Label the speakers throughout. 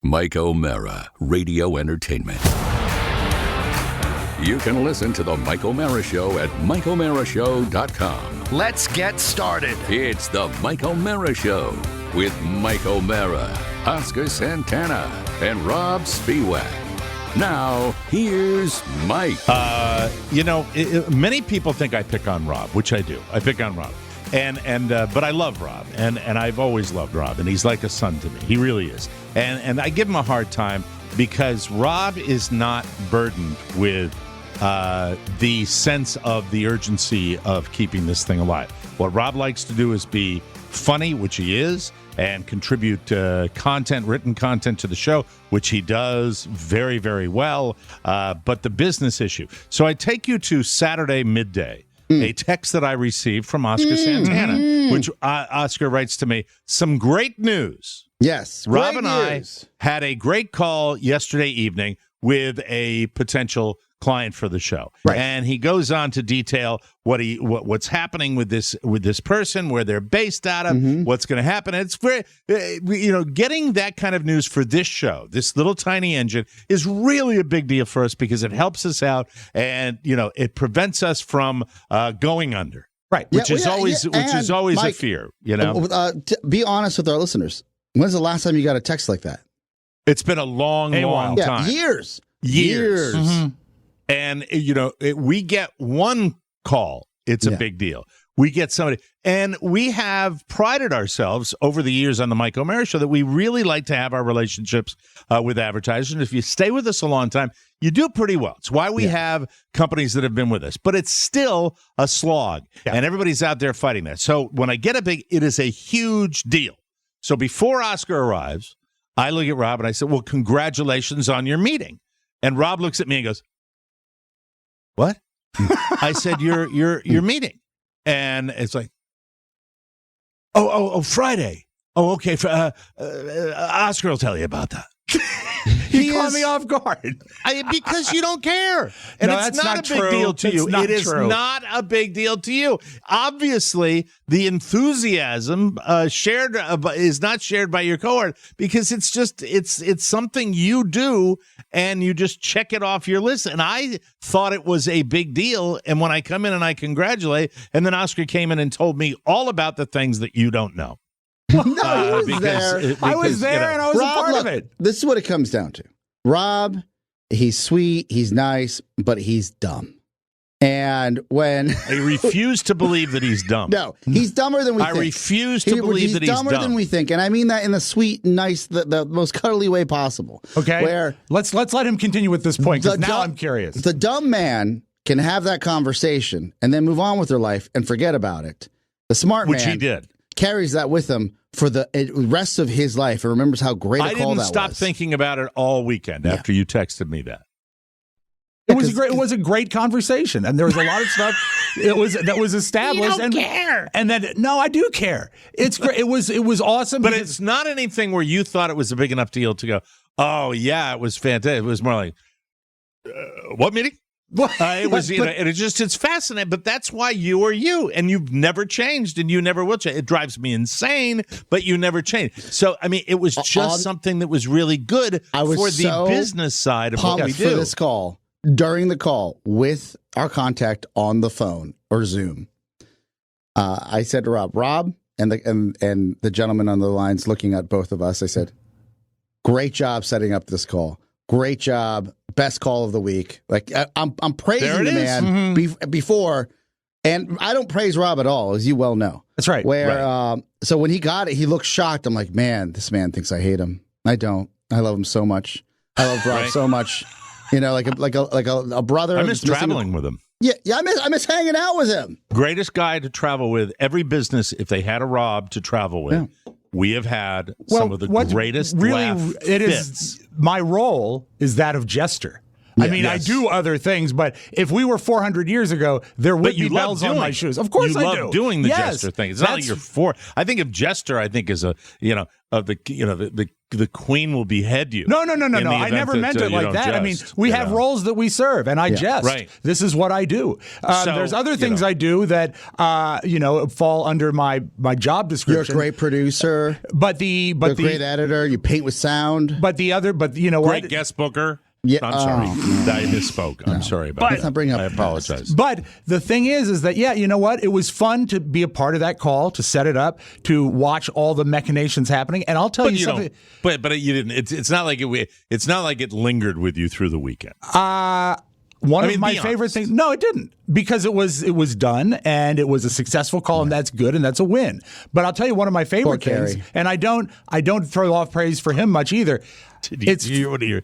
Speaker 1: Mike O'Mara, Radio Entertainment. You can listen to The Mike O'Mara Show at MikeO'MaraShow.com.
Speaker 2: Let's get started.
Speaker 1: It's The Mike O'Mara Show with Mike O'Mara, Oscar Santana, and Rob Spiewak. Now, here's Mike.
Speaker 3: Many people think I pick on Rob, which I do. I pick on Rob. But I love Rob, and I've always loved Rob, and he's like a son to me. He really is. And I give him a hard time because Rob is not burdened with the sense of the urgency of keeping this thing alive. What Rob likes to do is be funny, which he is, and contribute written content to the show, which he does very, very well. But the business issue. So I take you to Saturday midday. A text that I received from Oscar Santana, which Oscar writes to me, some great news.
Speaker 4: Yes.
Speaker 3: Rob and I had a great call yesterday evening with a potential client for the show.
Speaker 4: Right.
Speaker 3: And he goes on to detail what's happening with this person, where they're based out of, what's going to happen. It's very, getting that kind of news for this show, this little tiny engine, is really a big deal for us because it helps us out and, it prevents us from going under.
Speaker 4: Right.
Speaker 3: Which is always Mike, a fear,
Speaker 4: be honest with our listeners. When's the last time you got a text like that?
Speaker 3: It's been a long time.
Speaker 4: Years.
Speaker 3: Mm-hmm. And, we get one call. It's a big deal. We get somebody. And we have prided ourselves over the years on the Mike O'Mara Show that we really like to have our relationships with advertisers. And if you stay with us a long time, you do pretty well. It's why we have companies that have been with us. But it's still a slog. Yeah. And everybody's out there fighting that. So when I get it is a huge deal. So before Oscar arrives, I look at Rob and I said, well, congratulations on your meeting. And Rob looks at me and goes, what? I said, your meeting. And it's like, oh, Friday. Oh, okay. Oscar will tell you about that.
Speaker 5: He caught me off guard.
Speaker 3: Because you don't care. And it's not a big deal to you. It is not a big deal to you. Obviously, the enthusiasm is not shared by your cohort because it's something you do and you just check it off your list. And I thought it was a big deal. And when I come in and I congratulate, and then Oscar came in and told me all about the things that you don't know.
Speaker 4: No, he was there.
Speaker 5: I was there, and I was Rob, a part of it.
Speaker 4: This is what it comes down to. Rob, he's sweet, he's nice, but he's dumb. And when
Speaker 3: I refuse to believe that he's dumb.
Speaker 4: No, he's dumber than we think.
Speaker 3: I refuse to believe that he's
Speaker 4: dumber than we think, and I mean that in the sweet, nice, the most cuddly way possible.
Speaker 5: Okay,
Speaker 4: where
Speaker 5: let's let him continue with this point because now I'm curious.
Speaker 4: The dumb man can have that conversation and then move on with their life and forget about it. The smart man,
Speaker 3: which he did,
Speaker 4: carries that with him for the rest of his life and remembers how great a call that was.
Speaker 3: I didn't stop thinking about it all weekend after you texted me that.
Speaker 5: It was a great conversation, and there was a lot of stuff that was established.
Speaker 3: You don't care,
Speaker 5: and then no, I do care. It's great. It was awesome,
Speaker 3: but it's not anything where you thought it was a big enough deal to go, oh yeah, it was fantastic. It was more like, what meeting? It's fascinating, but that's why you are you, and you've never changed, and you never will change. It drives me insane, but you never change. So, I mean, it was just something that was really good for the business side of what we do.
Speaker 4: For this call, during the call with our contact on the phone or Zoom, I said to Rob, and the gentleman on the lines looking at both of us, I said, great job setting up this call. Great job. Best call of the week. Like I'm praising the man before, and I don't praise Rob at all, as you well know.
Speaker 5: That's right.
Speaker 4: So when he got it, he looked shocked. I'm like, man, this man thinks I hate him. I don't. I love him so much. I love Rob so much. Like a brother.
Speaker 3: I miss traveling with him.
Speaker 4: Yeah. I miss hanging out with him.
Speaker 3: Greatest guy to travel with. Every business, if they had a Rob to travel with. Yeah. We have had some of the greatest laugh
Speaker 5: it
Speaker 3: fits.
Speaker 5: Is my role is that of jester. I mean, I do other things, but if we were 400 years ago, there would be bells on my shoes. Of course, I do.
Speaker 3: You love doing the jester thing. It's not like you're for. I think of jester, I think is the queen will behead you.
Speaker 5: No. I never meant it like that.
Speaker 3: Jest,
Speaker 5: I mean, we have roles that we serve, and I jest.
Speaker 3: Right.
Speaker 5: This is what I do. There's other things I do that fall under my job description.
Speaker 4: You're a great producer,
Speaker 5: but
Speaker 4: you're a great editor. You paint with sound.
Speaker 5: But you know
Speaker 3: great
Speaker 5: what?
Speaker 3: Guest booker.
Speaker 4: Yeah,
Speaker 3: I'm sorry. I misspoke. I'm sorry about that. I apologize.
Speaker 5: But the thing is that, you know what? It was fun to be a part of that call, to set it up, to watch all the machinations happening. And I'll tell you something.
Speaker 3: But you didn't. It's not like it's not like it lingered with you through the weekend.
Speaker 5: One of my favorite things. No, it didn't, because it was done and it was a successful call, and that's good and that's a win. But I'll tell you one of my favorite things, and I don't throw off praise for him much either.
Speaker 3: Did you hear what your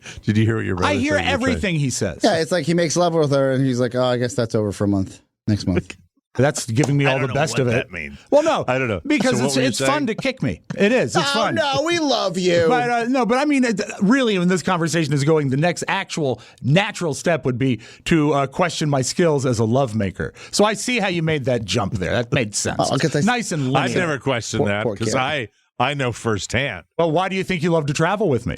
Speaker 3: brother
Speaker 5: I hear
Speaker 3: said?
Speaker 5: everything he says.
Speaker 4: Yeah, it's like he makes love with her, and he's like, "Oh, I guess that's over for a month. Next month."
Speaker 5: That's giving me all the best of it.
Speaker 3: That means.
Speaker 5: Well, no,
Speaker 3: I don't know,
Speaker 5: because it's fun to kick me. It is. It's fun.
Speaker 4: No, we love you.
Speaker 5: But but I mean, really, when this conversation is going, the next actual natural step would be to question my skills as a lovemaker. So I see how you made that jump there. That made sense. Nice and linear.
Speaker 3: I've never questioned that because I know firsthand.
Speaker 5: Well, why do you think you love to travel with me?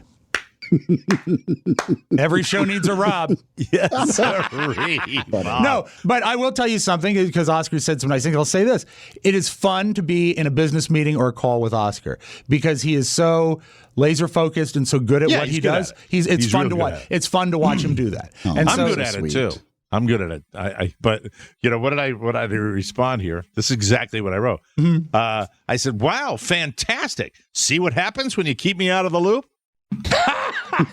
Speaker 5: Every show needs a Rob.
Speaker 3: Yes, sorry.
Speaker 5: No, but I will tell you something, because Oscar said some nice things. I'll say this. It is fun to be in a business meeting or a call with Oscar, because he is so laser focused and so good at what he does. It's fun to watch. It's fun to watch him do that. And
Speaker 3: I'm good at it too. I'm good at it. But what did I respond here? This is exactly what I wrote. I said, "Wow, fantastic. See what happens when you keep me out of the loop?" I'm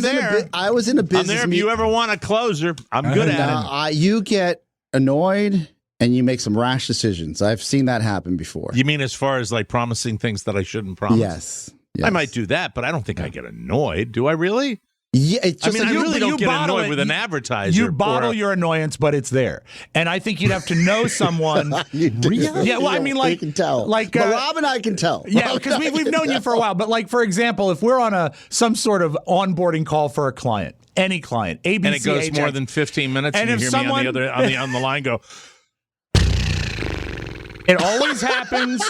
Speaker 3: there.
Speaker 4: I was in a business.
Speaker 3: I'm there if you ever want a closer. I'm good at it.
Speaker 4: You get annoyed and you make some rash decisions. I've seen that happen before.
Speaker 3: You mean as far as like promising things that I shouldn't promise?
Speaker 4: Yes.
Speaker 3: I might do that, but I don't think I get annoyed. Do I really?
Speaker 4: Yeah, it's just
Speaker 3: I really don't get annoyed with an advertiser.
Speaker 5: You bottle your annoyance, but it's there. And I think you'd have to know someone.
Speaker 4: Really?
Speaker 5: Yeah, well, I mean, like,
Speaker 4: you can tell.
Speaker 5: Like,
Speaker 4: but Rob and I can tell.
Speaker 5: Yeah, because we've known you for a while. But like, for example, if we're on some sort of onboarding call for a client, any client, ABC,
Speaker 3: and it goes more than 15 minutes, and you hear me on the line go.
Speaker 5: It always happens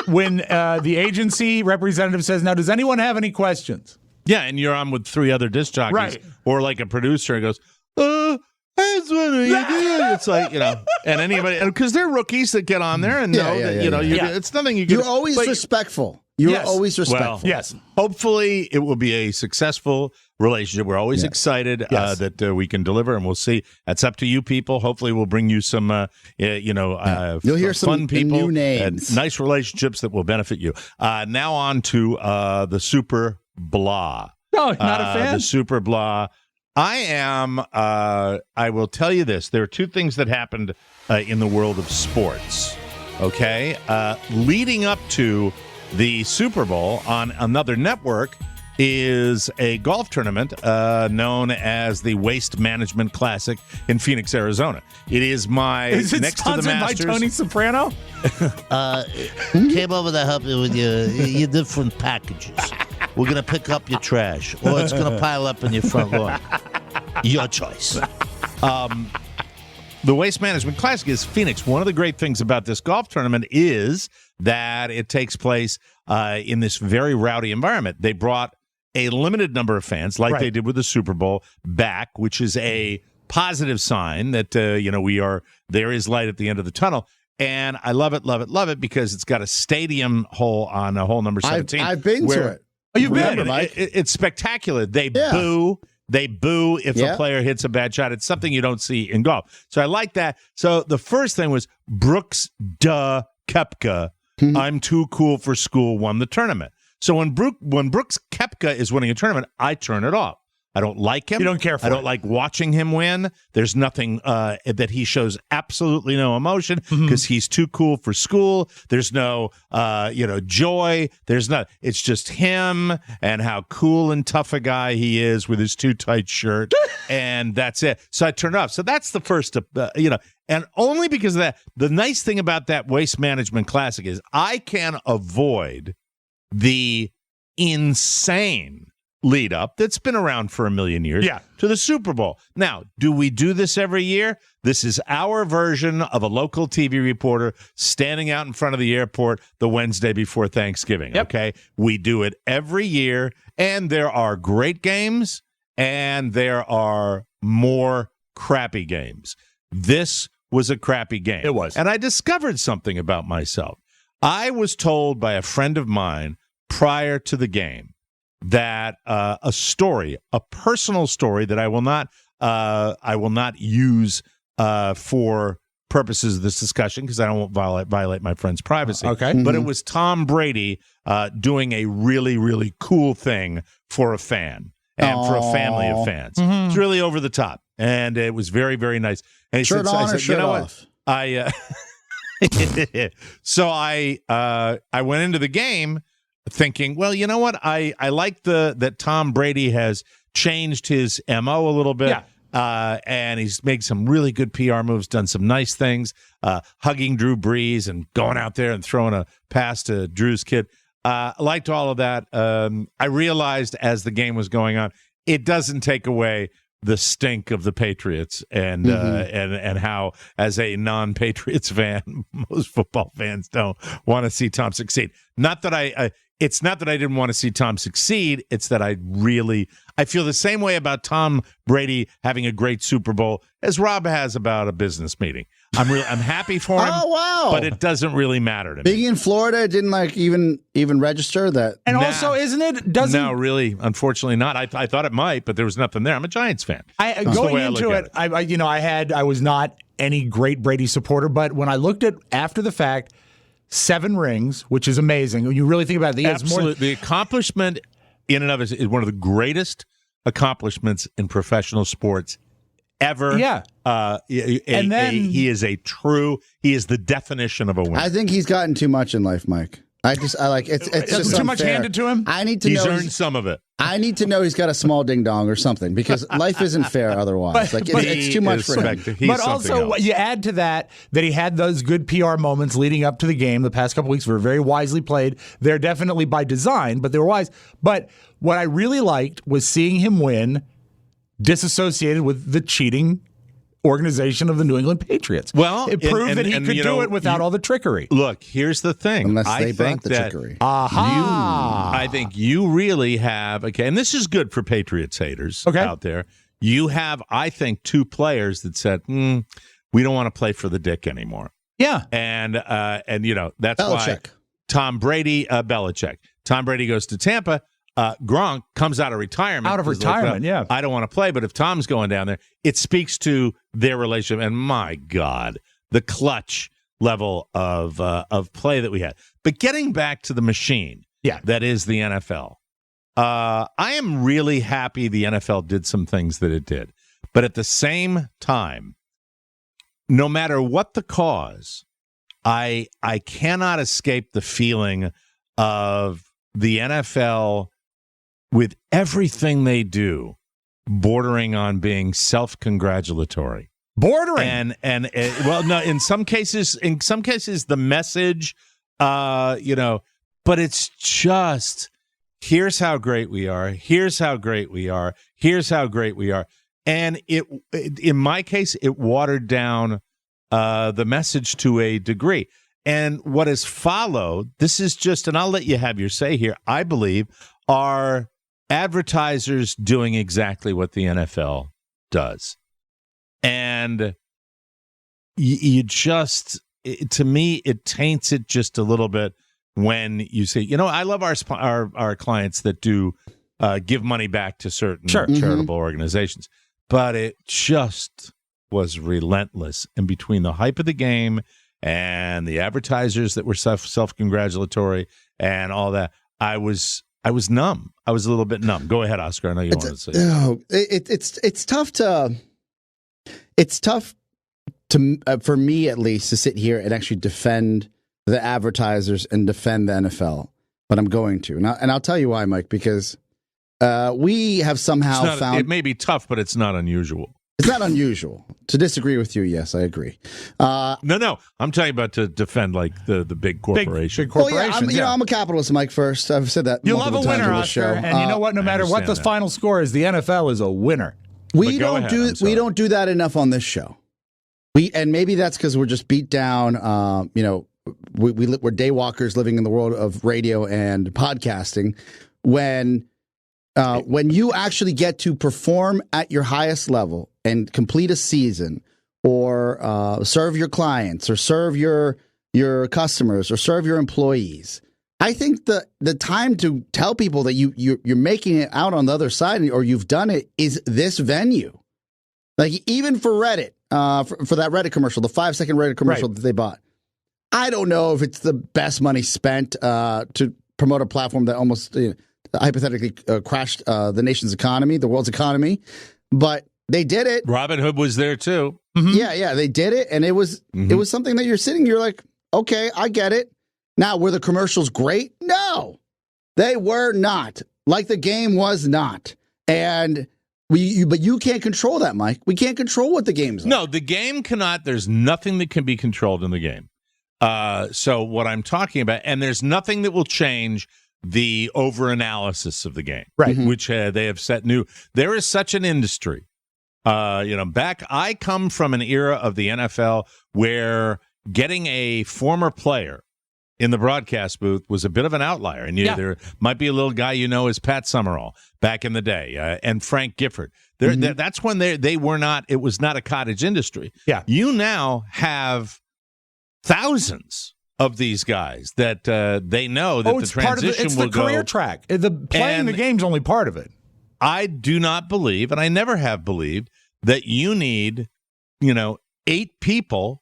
Speaker 5: when the agency representative says, "Now, does anyone have any questions?"
Speaker 3: Yeah, and you're on with 3 other disc jockeys,
Speaker 5: right? Or
Speaker 3: like a producer and goes, it's like, and anybody, because they're rookies that get on there and know that, it's nothing you can.
Speaker 4: You're always respectful. You're always respectful.
Speaker 3: Well, yes. Hopefully it will be a successful relationship. We're always excited that we can deliver, and we'll see. That's up to you people. Hopefully we'll bring you some, you'll
Speaker 4: hear some
Speaker 3: fun people,
Speaker 4: new names,
Speaker 3: and nice relationships that will benefit you. Now on to the super blah.
Speaker 5: No, not a fan.
Speaker 3: The super blah. I am. I will tell you this. There are 2 things that happened in the world of sports. Okay, leading up to the Super Bowl on another network is a golf tournament known as the Waste Management Classic in Phoenix, Arizona. It is
Speaker 5: Is it
Speaker 3: next to the Masters.
Speaker 5: By Tony Soprano?
Speaker 2: Came over to help you with your different packages. We're going to pick up your trash, or it's going to pile up in your front lawn. Your choice.
Speaker 3: The Waste Management Classic is Phoenix. One of the great things about this golf tournament is that it takes place in this very rowdy environment. They brought a limited number of fans, like they did with the Super Bowl, back, which is a positive sign that there is light at the end of the tunnel. And I love it because it's got a stadium hole on hole number 17.
Speaker 4: I've been to it.
Speaker 5: Oh, you've been?
Speaker 3: It's spectacular. They boo. They boo if a player hits a bad shot. It's something you don't see in golf. So I like that. So the first thing was Brooks Koepka, I'm too cool for school, won the tournament. So when Brooks Koepka is winning a tournament, I turn it off. I don't like him.
Speaker 5: You don't care for
Speaker 3: I don't like watching him win. There's nothing that he shows absolutely no emotion because he's too cool for school. There's no, joy. There's not. It's just him and how cool and tough a guy he is with his too tight shirt, and that's it. So I turn it off. So that's the first, and only because of that. The nice thing about that Waste Management Classic is I can avoid the insane lead up that's been around for a million years to the Super Bowl. Now, do we do this every year? This is our version of a local TV reporter standing out in front of the airport the Wednesday before Thanksgiving. Okay, we do it every year, and there are great games and there are more crappy games. This was a crappy game.
Speaker 5: It was.
Speaker 3: And I discovered something about myself. I was told by a friend of mine prior to the game that a personal story that I will not use for purposes of this discussion because I don't want violate my friend's privacy.
Speaker 5: Okay.
Speaker 3: But it was Tom Brady doing a really, really cool thing for a fan and for a family of fans. It's really over the top. And it was very, very nice. And he
Speaker 4: Shirt
Speaker 3: said,
Speaker 4: on or shirt off?
Speaker 3: So I went into the game thinking, well, you know what? I like that Tom Brady has changed his MO a little bit. And he's made some really good PR moves, done some nice things, hugging Drew Brees and going out there and throwing a pass to Drew's kid. I liked all of that. I realized as the game was going on, it doesn't take away the stink of the Patriots and how, as a non-Patriots fan, most football fans don't want to see Tom succeed. Not that it's not that I didn't want to see Tom succeed. It's that I feel the same way about Tom Brady having a great Super Bowl as Rob has about a business meeting. I'm happy for him.
Speaker 4: Oh, wow.
Speaker 3: But it doesn't really matter to me.
Speaker 4: Being in Florida, it didn't even register that.
Speaker 5: And also, isn't it? Doesn't
Speaker 3: No, really, unfortunately not. I thought it might, but there was nothing there. I'm a Giants fan.
Speaker 5: Going into it, I was not any great Brady supporter, but when I looked at after the fact, 7 rings, which is amazing. When you really think about it,
Speaker 3: Absolutely. The accomplishment in and of it is one of the greatest accomplishments in professional sports ever.
Speaker 5: Yeah.
Speaker 3: And then he is the definition of a winner.
Speaker 4: I think he's gotten too much in life, Mike. It's just
Speaker 5: too much
Speaker 4: unfair.
Speaker 5: handed to him.
Speaker 4: I need to
Speaker 3: He's
Speaker 4: know
Speaker 3: earned some of it.
Speaker 4: I need to know he's got a small ding dong or something because life isn't fair otherwise. It's too much for him.
Speaker 5: But also, you add to that he had those good PR moments leading up to the game. The past couple weeks were very wisely played. They're definitely by design, but they were wise. But what I really liked was seeing him win, disassociated with the cheating organization of the New England Patriots.
Speaker 3: Well,
Speaker 5: it proved that he could do it without all the trickery.
Speaker 3: Look, here's the thing.
Speaker 4: Unless they brought the trickery.
Speaker 3: I think you really have, and this is good for Patriots haters out there. You have, I think, 2 players that said, we don't want to play for the dick anymore.
Speaker 5: Yeah.
Speaker 3: And that's
Speaker 4: Belichick.
Speaker 3: why Tom Brady, Belichick. Tom Brady goes to Tampa. Gronk comes out of retirement. I don't want to play, but if Tom's going down there, it speaks to their relationship. And my God, the clutch level of play that we had. But getting back to the machine, that is the NFL. I am really happy the NFL did some things that it did. But at the same time, no matter what the cause, I cannot escape the feeling of the NFL with everything they do bordering on being self-congratulatory.
Speaker 5: Bordering.
Speaker 3: And well, no, in some cases the message, but it's just, here's how great we are. Here's how great we are. Here's how great we are. And it in my case, it watered down the message to a degree. And what has followed, this is just, and I'll let you have your say here, I believe, are advertisers doing exactly what the NFL does. And you just, to me, it taints it just a little bit when you say, I love our clients that do give money back to certain charitable organizations, but it just was relentless. And between the hype of the game and the advertisers that were self-congratulatory and all that, I was numb. I was a little bit numb. Go ahead, Oscar. I know you wanted to say.
Speaker 4: It's tough to for me at least to sit here and actually defend the advertisers and defend the NFL, but I'm going to, and I'll tell you why, Mike. Because we have somehow found
Speaker 3: it may be tough, but it's not unusual.
Speaker 4: It's not unusual to disagree with you. Yes, I agree.
Speaker 3: No, I'm talking about to defend like the big corporation.
Speaker 5: Big corporations.
Speaker 4: I'm a capitalist, Mike. First, I've said that.
Speaker 5: You love a
Speaker 4: multiple times
Speaker 5: winner,
Speaker 4: on the
Speaker 5: Oscar,
Speaker 4: show.
Speaker 5: and you know what? No matter what the
Speaker 3: that.
Speaker 5: final score is, the NFL is a winner.
Speaker 4: We
Speaker 3: go
Speaker 4: don't
Speaker 3: ahead,
Speaker 4: do
Speaker 3: I'm sorry.
Speaker 4: we don't do that enough on this show. And maybe that's because we're just beat down. We're daywalkers living in the world of radio and podcasting. When you actually get to perform at your highest level and complete a season, or serve your clients, or serve your customers, or serve your employees, I think the time to tell people that you're making it out on the other side, or you've done it, is this venue. Like, even for Reddit, for that Reddit commercial, the 5-second Reddit commercial that they bought, I don't know if it's the best money spent to promote a platform that almost hypothetically crashed the nation's economy, the world's economy, but they did it.
Speaker 3: Robin Hood was there too.
Speaker 5: Mm-hmm.
Speaker 4: Yeah, they did it, and it was something that you're like, okay, I get it. Now, were the commercials great? No, they were not. Like the game was not, and. But you can't control that, Mike. We can't control what the game's like.
Speaker 3: No, the game cannot. There's nothing that can be controlled in the game. So what I'm talking about, and there's nothing that will change the over-analysis of the game,
Speaker 5: right?
Speaker 3: Which they have set new. There is such an industry. I come from an era of the NFL where getting a former player in the broadcast booth was a bit of an outlier. And there might be a little guy as Pat Summerall back in the day, and Frank Gifford. That's when they were not, it was not a cottage industry.
Speaker 5: Yeah.
Speaker 3: You now have thousands of these guys that they know that the transition
Speaker 5: it's
Speaker 3: will
Speaker 5: the career track. Playing the game's only part of it.
Speaker 3: I do not believe, and I never have believed, that you need, 8 people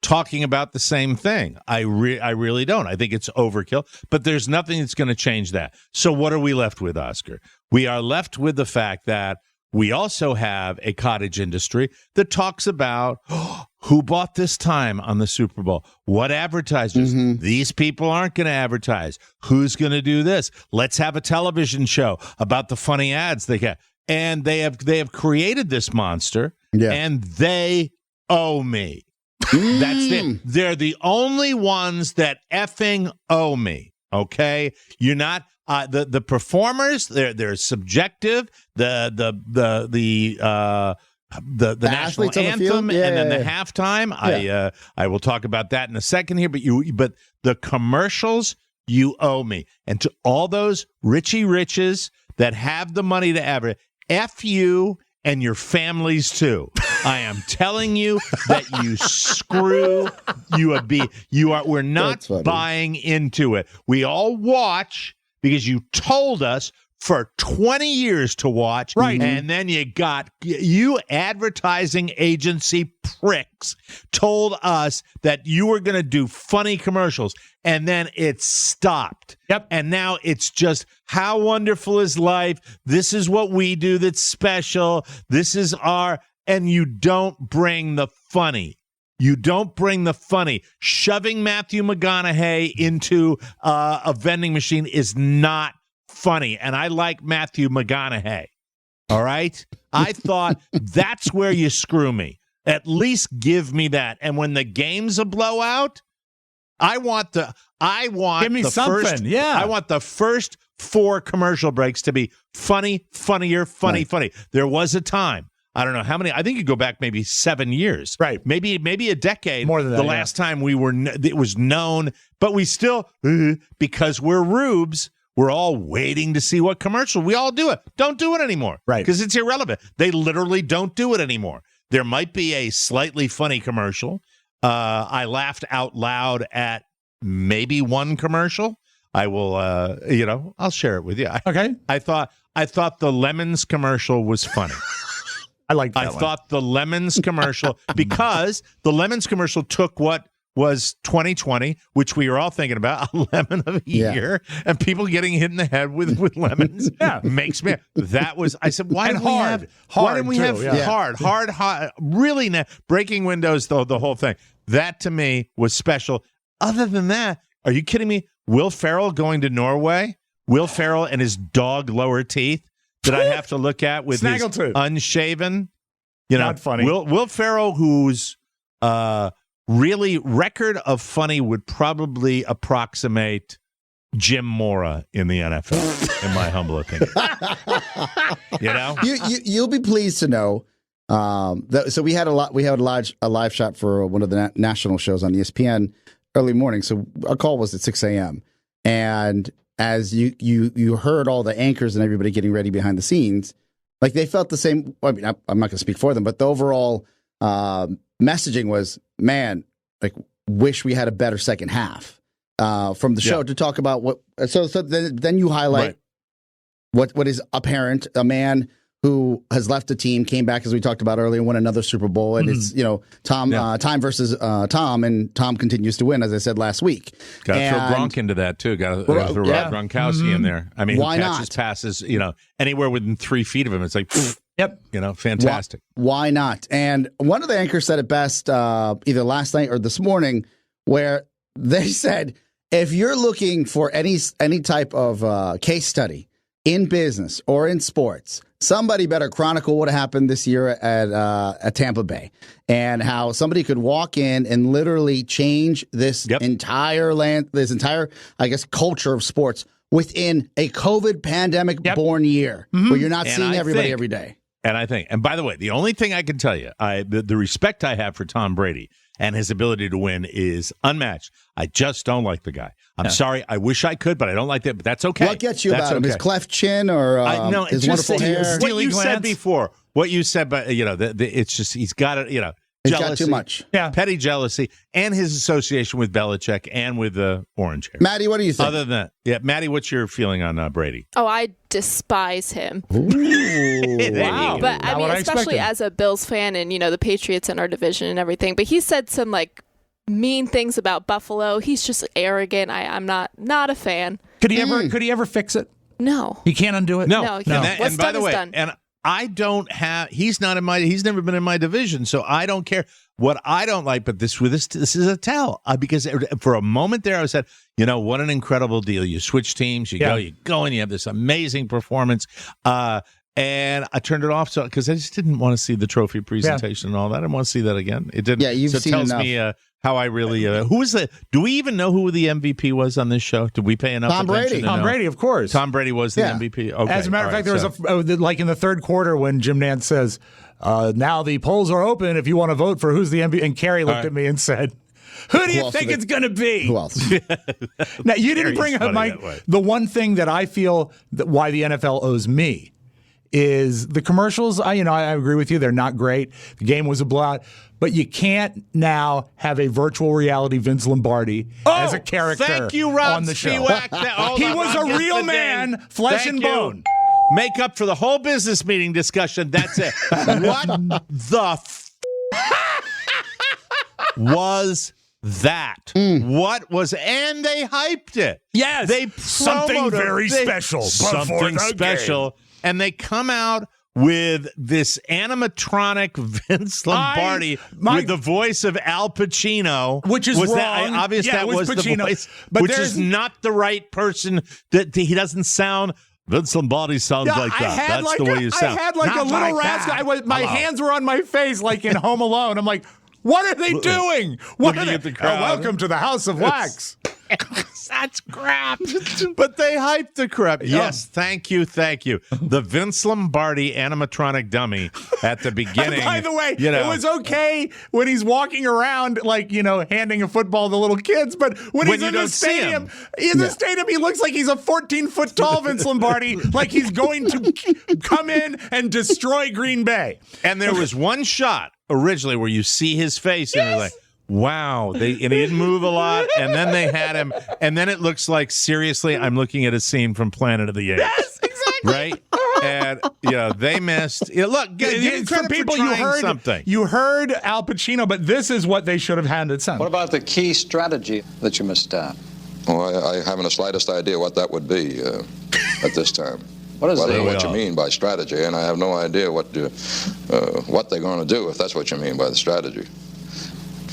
Speaker 3: talking about the same thing. I really don't. I think it's overkill, but there's nothing that's going to change that. So what are we left with, Oscar? We are left with the fact that we also have a cottage industry that talks about who bought this time on the Super Bowl, what advertisers. These people aren't going to advertise. Who's going to do this? Let's have a television show about the funny ads they get. And they have created this monster, and they owe me. That's it. They're the only ones that effing owe me. Okay, you're not the performers. They're subjective. The national anthem and then the halftime. I will talk about that in a second here. But the commercials, you owe me. And to all those Richie Riches that have the money to advertise, F you and your families too. I am telling you that you screw we're not buying into it. We all watch because you told us for 20 years to watch.
Speaker 5: Right.
Speaker 3: And then you advertising agency pricks told us that you were going to do funny commercials, and then it stopped.
Speaker 5: Yep.
Speaker 3: And now it's just, how wonderful is life? This is what we do that's special. This is and you don't bring the funny. You don't bring the funny. Shoving Matthew McConaughey into a vending machine is not funny. And I like Matthew McConaughey. All right? I thought that's where you screw me. At least give me that. And when the game's a blowout, I want
Speaker 5: give me
Speaker 3: the
Speaker 5: something.
Speaker 3: First,
Speaker 5: yeah.
Speaker 3: I want the first 4 commercial breaks to be funny, funnier, funny. There was a time. I don't know how many. I think you go back maybe 7 years,
Speaker 5: right?
Speaker 3: Maybe a decade.
Speaker 5: More than that.
Speaker 3: The last time it was known, but we still because we're rubes. We're all waiting to see what commercial. We all do it. Don't do it anymore,
Speaker 5: right?
Speaker 3: Because it's irrelevant. They literally don't do it anymore. There might be a slightly funny commercial. I laughed out loud at maybe one commercial. I will, I'll share it with you.
Speaker 5: Okay.
Speaker 3: I thought the Lemons commercial was funny.
Speaker 5: I like that
Speaker 3: I thought the Lemons commercial, because the Lemons commercial took what was 2020, which we were all thinking about, a lemon of a year, and people getting hit in the head with lemons. Makes me. That was. I said, why didn't we have hard, really breaking windows, the whole thing. That to me was special. Other than that, are you kidding me? Will Ferrell going to Norway? Will Ferrell and his dog lower teeth that I have to look at with his unshaven
Speaker 5: Not funny.
Speaker 3: Will Ferrell, whose really record of funny would probably approximate Jim Mora in the NFL, in my humble opinion.
Speaker 4: You'll be pleased to know. So we had a live shot for one of the national shows on ESPN early morning. So our call was at 6 a.m. And as you heard all the anchors and everybody getting ready behind the scenes, like they felt the same. I mean, I'm not going to speak for them, but the overall messaging was, man, like wish we had a better second half from the show to talk about what. So then you highlight what is apparent. A man who has left the team, came back, as we talked about earlier, and won another Super Bowl. And it's, time versus Tom, and Tom continues to win, as I said last week.
Speaker 3: Got to throw Gronk into that, too. Got to throw Rob Gronkowski in there. I mean,
Speaker 4: why
Speaker 3: catches passes, anywhere within 3 feet of him. It's like, fantastic.
Speaker 4: Why not? And one of the anchors said it best either last night or this morning, where they said, if you're looking for any type of case study in business or in sports, somebody better chronicle what happened this year at Tampa Bay, and how somebody could walk in and literally change this entire, I guess, culture of sports within a COVID pandemic born year, where you're not seeing everybody every day.
Speaker 3: And by the way, the only thing I can tell you, the respect I have for Tom Brady and his ability to win is unmatched. I just don't like the guy. I'm sorry. I wish I could, but I don't like that. But that's okay.
Speaker 4: What gets you about him? His cleft chin or his wonderful hair?
Speaker 3: What you said before. What you said, but it's just he's got it. Jealousy,
Speaker 4: he's got too much.
Speaker 3: Petty jealousy, and his association with Belichick and with the orange hair.
Speaker 4: Maddie, what do you think?
Speaker 3: Other than that, Maddie, what's your feeling on Brady?
Speaker 6: Oh, I despise him.
Speaker 3: Wow.
Speaker 6: But I mean, especially as a Bills fan, and the Patriots in our division and everything. But he said some mean things about Buffalo. He's just arrogant. I'm not a fan.
Speaker 5: Could he ever fix it?
Speaker 6: No.
Speaker 5: He can't undo it?
Speaker 6: No. He can't.
Speaker 3: And by the way, and I don't have. He's never been in my division, so I don't care. What I don't like, but this is a tell, because for a moment there I said, what an incredible deal. You switch teams, you go, and you have this amazing performance. And I turned it off because I just didn't want to see the trophy presentation and all that. I didn't want to see that again. It didn't.
Speaker 4: Yeah, you've
Speaker 3: so it
Speaker 4: seen
Speaker 3: tells
Speaker 4: enough.
Speaker 3: me how I really. Who was the? Do we even know who the MVP was on this show? Did we pay enough attention?
Speaker 5: Tom Brady, of course.
Speaker 3: Tom Brady was the MVP. Okay.
Speaker 5: As a matter of fact, there was in the third quarter when Jim Nantz says, "Now the polls are open. If you want to vote for who's the MVP," and Kerry looked at me and said, "Who do you think it's going to be?"
Speaker 4: Who else?
Speaker 5: Now you didn't bring up, Mike. The one thing that I feel that why the NFL owes me is the commercials. I agree with you; they're not great. The game was a blowout, but you can't now have a virtual reality Vince Lombardi as a character.
Speaker 3: Thank you, Rob
Speaker 5: on the show.
Speaker 3: He
Speaker 5: was a real man, flesh and bone.
Speaker 3: Make up for the whole business meeting discussion. That's it. What the was that? What was? And they hyped it.
Speaker 5: Yes,
Speaker 3: they
Speaker 5: something very special.
Speaker 3: Something special.
Speaker 5: Game.
Speaker 3: And they come out with this animatronic Vince Lombardi with the voice of Al Pacino,
Speaker 5: which is wrong.
Speaker 3: That was
Speaker 5: Pacino,
Speaker 3: the voice,
Speaker 5: but
Speaker 3: which is not the right person. That he doesn't sound. Vince Lombardi sounds like that. That's the way you sound.
Speaker 5: I had a little rascal. My hands were on my face like in Home Alone. I'm like, what are they doing? What are they? Welcome to the House of Wax.
Speaker 3: That's crap. But they hyped the crap. Yes, thank you. The Vince Lombardi animatronic dummy at the beginning.
Speaker 5: By the way, it was okay when he's walking around, handing a football to little kids. But when he's in the stadium, he looks like he's a 14-foot tall Vince Lombardi, like he's going to come in and destroy Green Bay.
Speaker 3: And there was one shot originally where you see his face and you're like, wow, and he didn't move a lot, and then they had him, and then it looks like, seriously, I'm looking at a scene from Planet of the Apes.
Speaker 5: Yes, exactly.
Speaker 3: Right? And, they missed. Look, give
Speaker 5: for people you heard
Speaker 3: something.
Speaker 5: You heard Al Pacino, but this is what they should have handed some.
Speaker 7: What about the key strategy that you must have?
Speaker 8: Well, I haven't the slightest idea what that would be at this time.
Speaker 7: What is
Speaker 8: I don't know what you mean by strategy, and I have no idea what they're going to do, if that's what you mean by the strategy.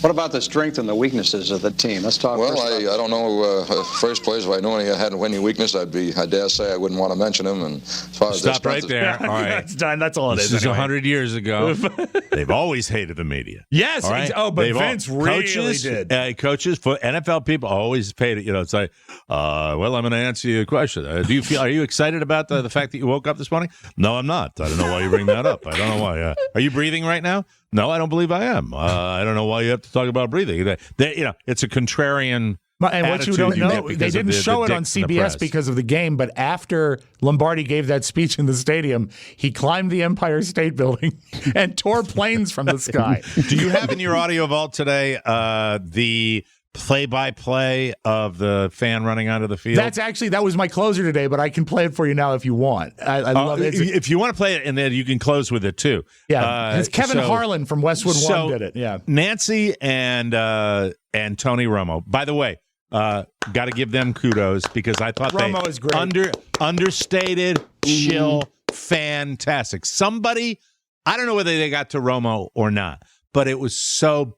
Speaker 7: What about the strength and the weaknesses of the team? Let's talk.
Speaker 8: Well, I don't know. First place, if I knew he had any weakness, I dare say I wouldn't want to mention him. And as far as
Speaker 3: Stop right there. All right.
Speaker 5: That's done. That's all it
Speaker 3: This
Speaker 5: is.
Speaker 3: is
Speaker 5: anyway.
Speaker 3: 100 years ago. They've always hated the media.
Speaker 5: Yes.
Speaker 3: All right?
Speaker 5: But Vince really did.
Speaker 3: Coaches, for NFL people, always paid it. It's like, well, I'm going to answer you a question. Are you excited about the fact that you woke up this morning? No, I'm not. I don't know why you bring that up. I don't know why. Are you breathing right now? No, I don't believe I am. I don't know why you have to talk about breathing. It's a contrarian.
Speaker 5: And what you don't know, they didn't show it on
Speaker 3: dicks in the
Speaker 5: CBS
Speaker 3: press.
Speaker 5: because of the game, but after Lombardi gave that speech in the stadium, he climbed the Empire State Building and tore planes from the sky.
Speaker 3: Do you have in your audio vault today the play-by-play of the fan running onto the field?
Speaker 5: That was my closer today, but I can play it for you now if you want. I love it.
Speaker 3: If you want to play it, and then you can close with it too.
Speaker 5: Yeah, it's Kevin Harlan from Westwood One did it. Yeah,
Speaker 3: Nancy and Tony Romo. By the way, got to give them kudos because I thought
Speaker 5: Romo is great.
Speaker 3: Understated, chill, fantastic. Somebody, I don't know whether they got to Romo or not, but it was so.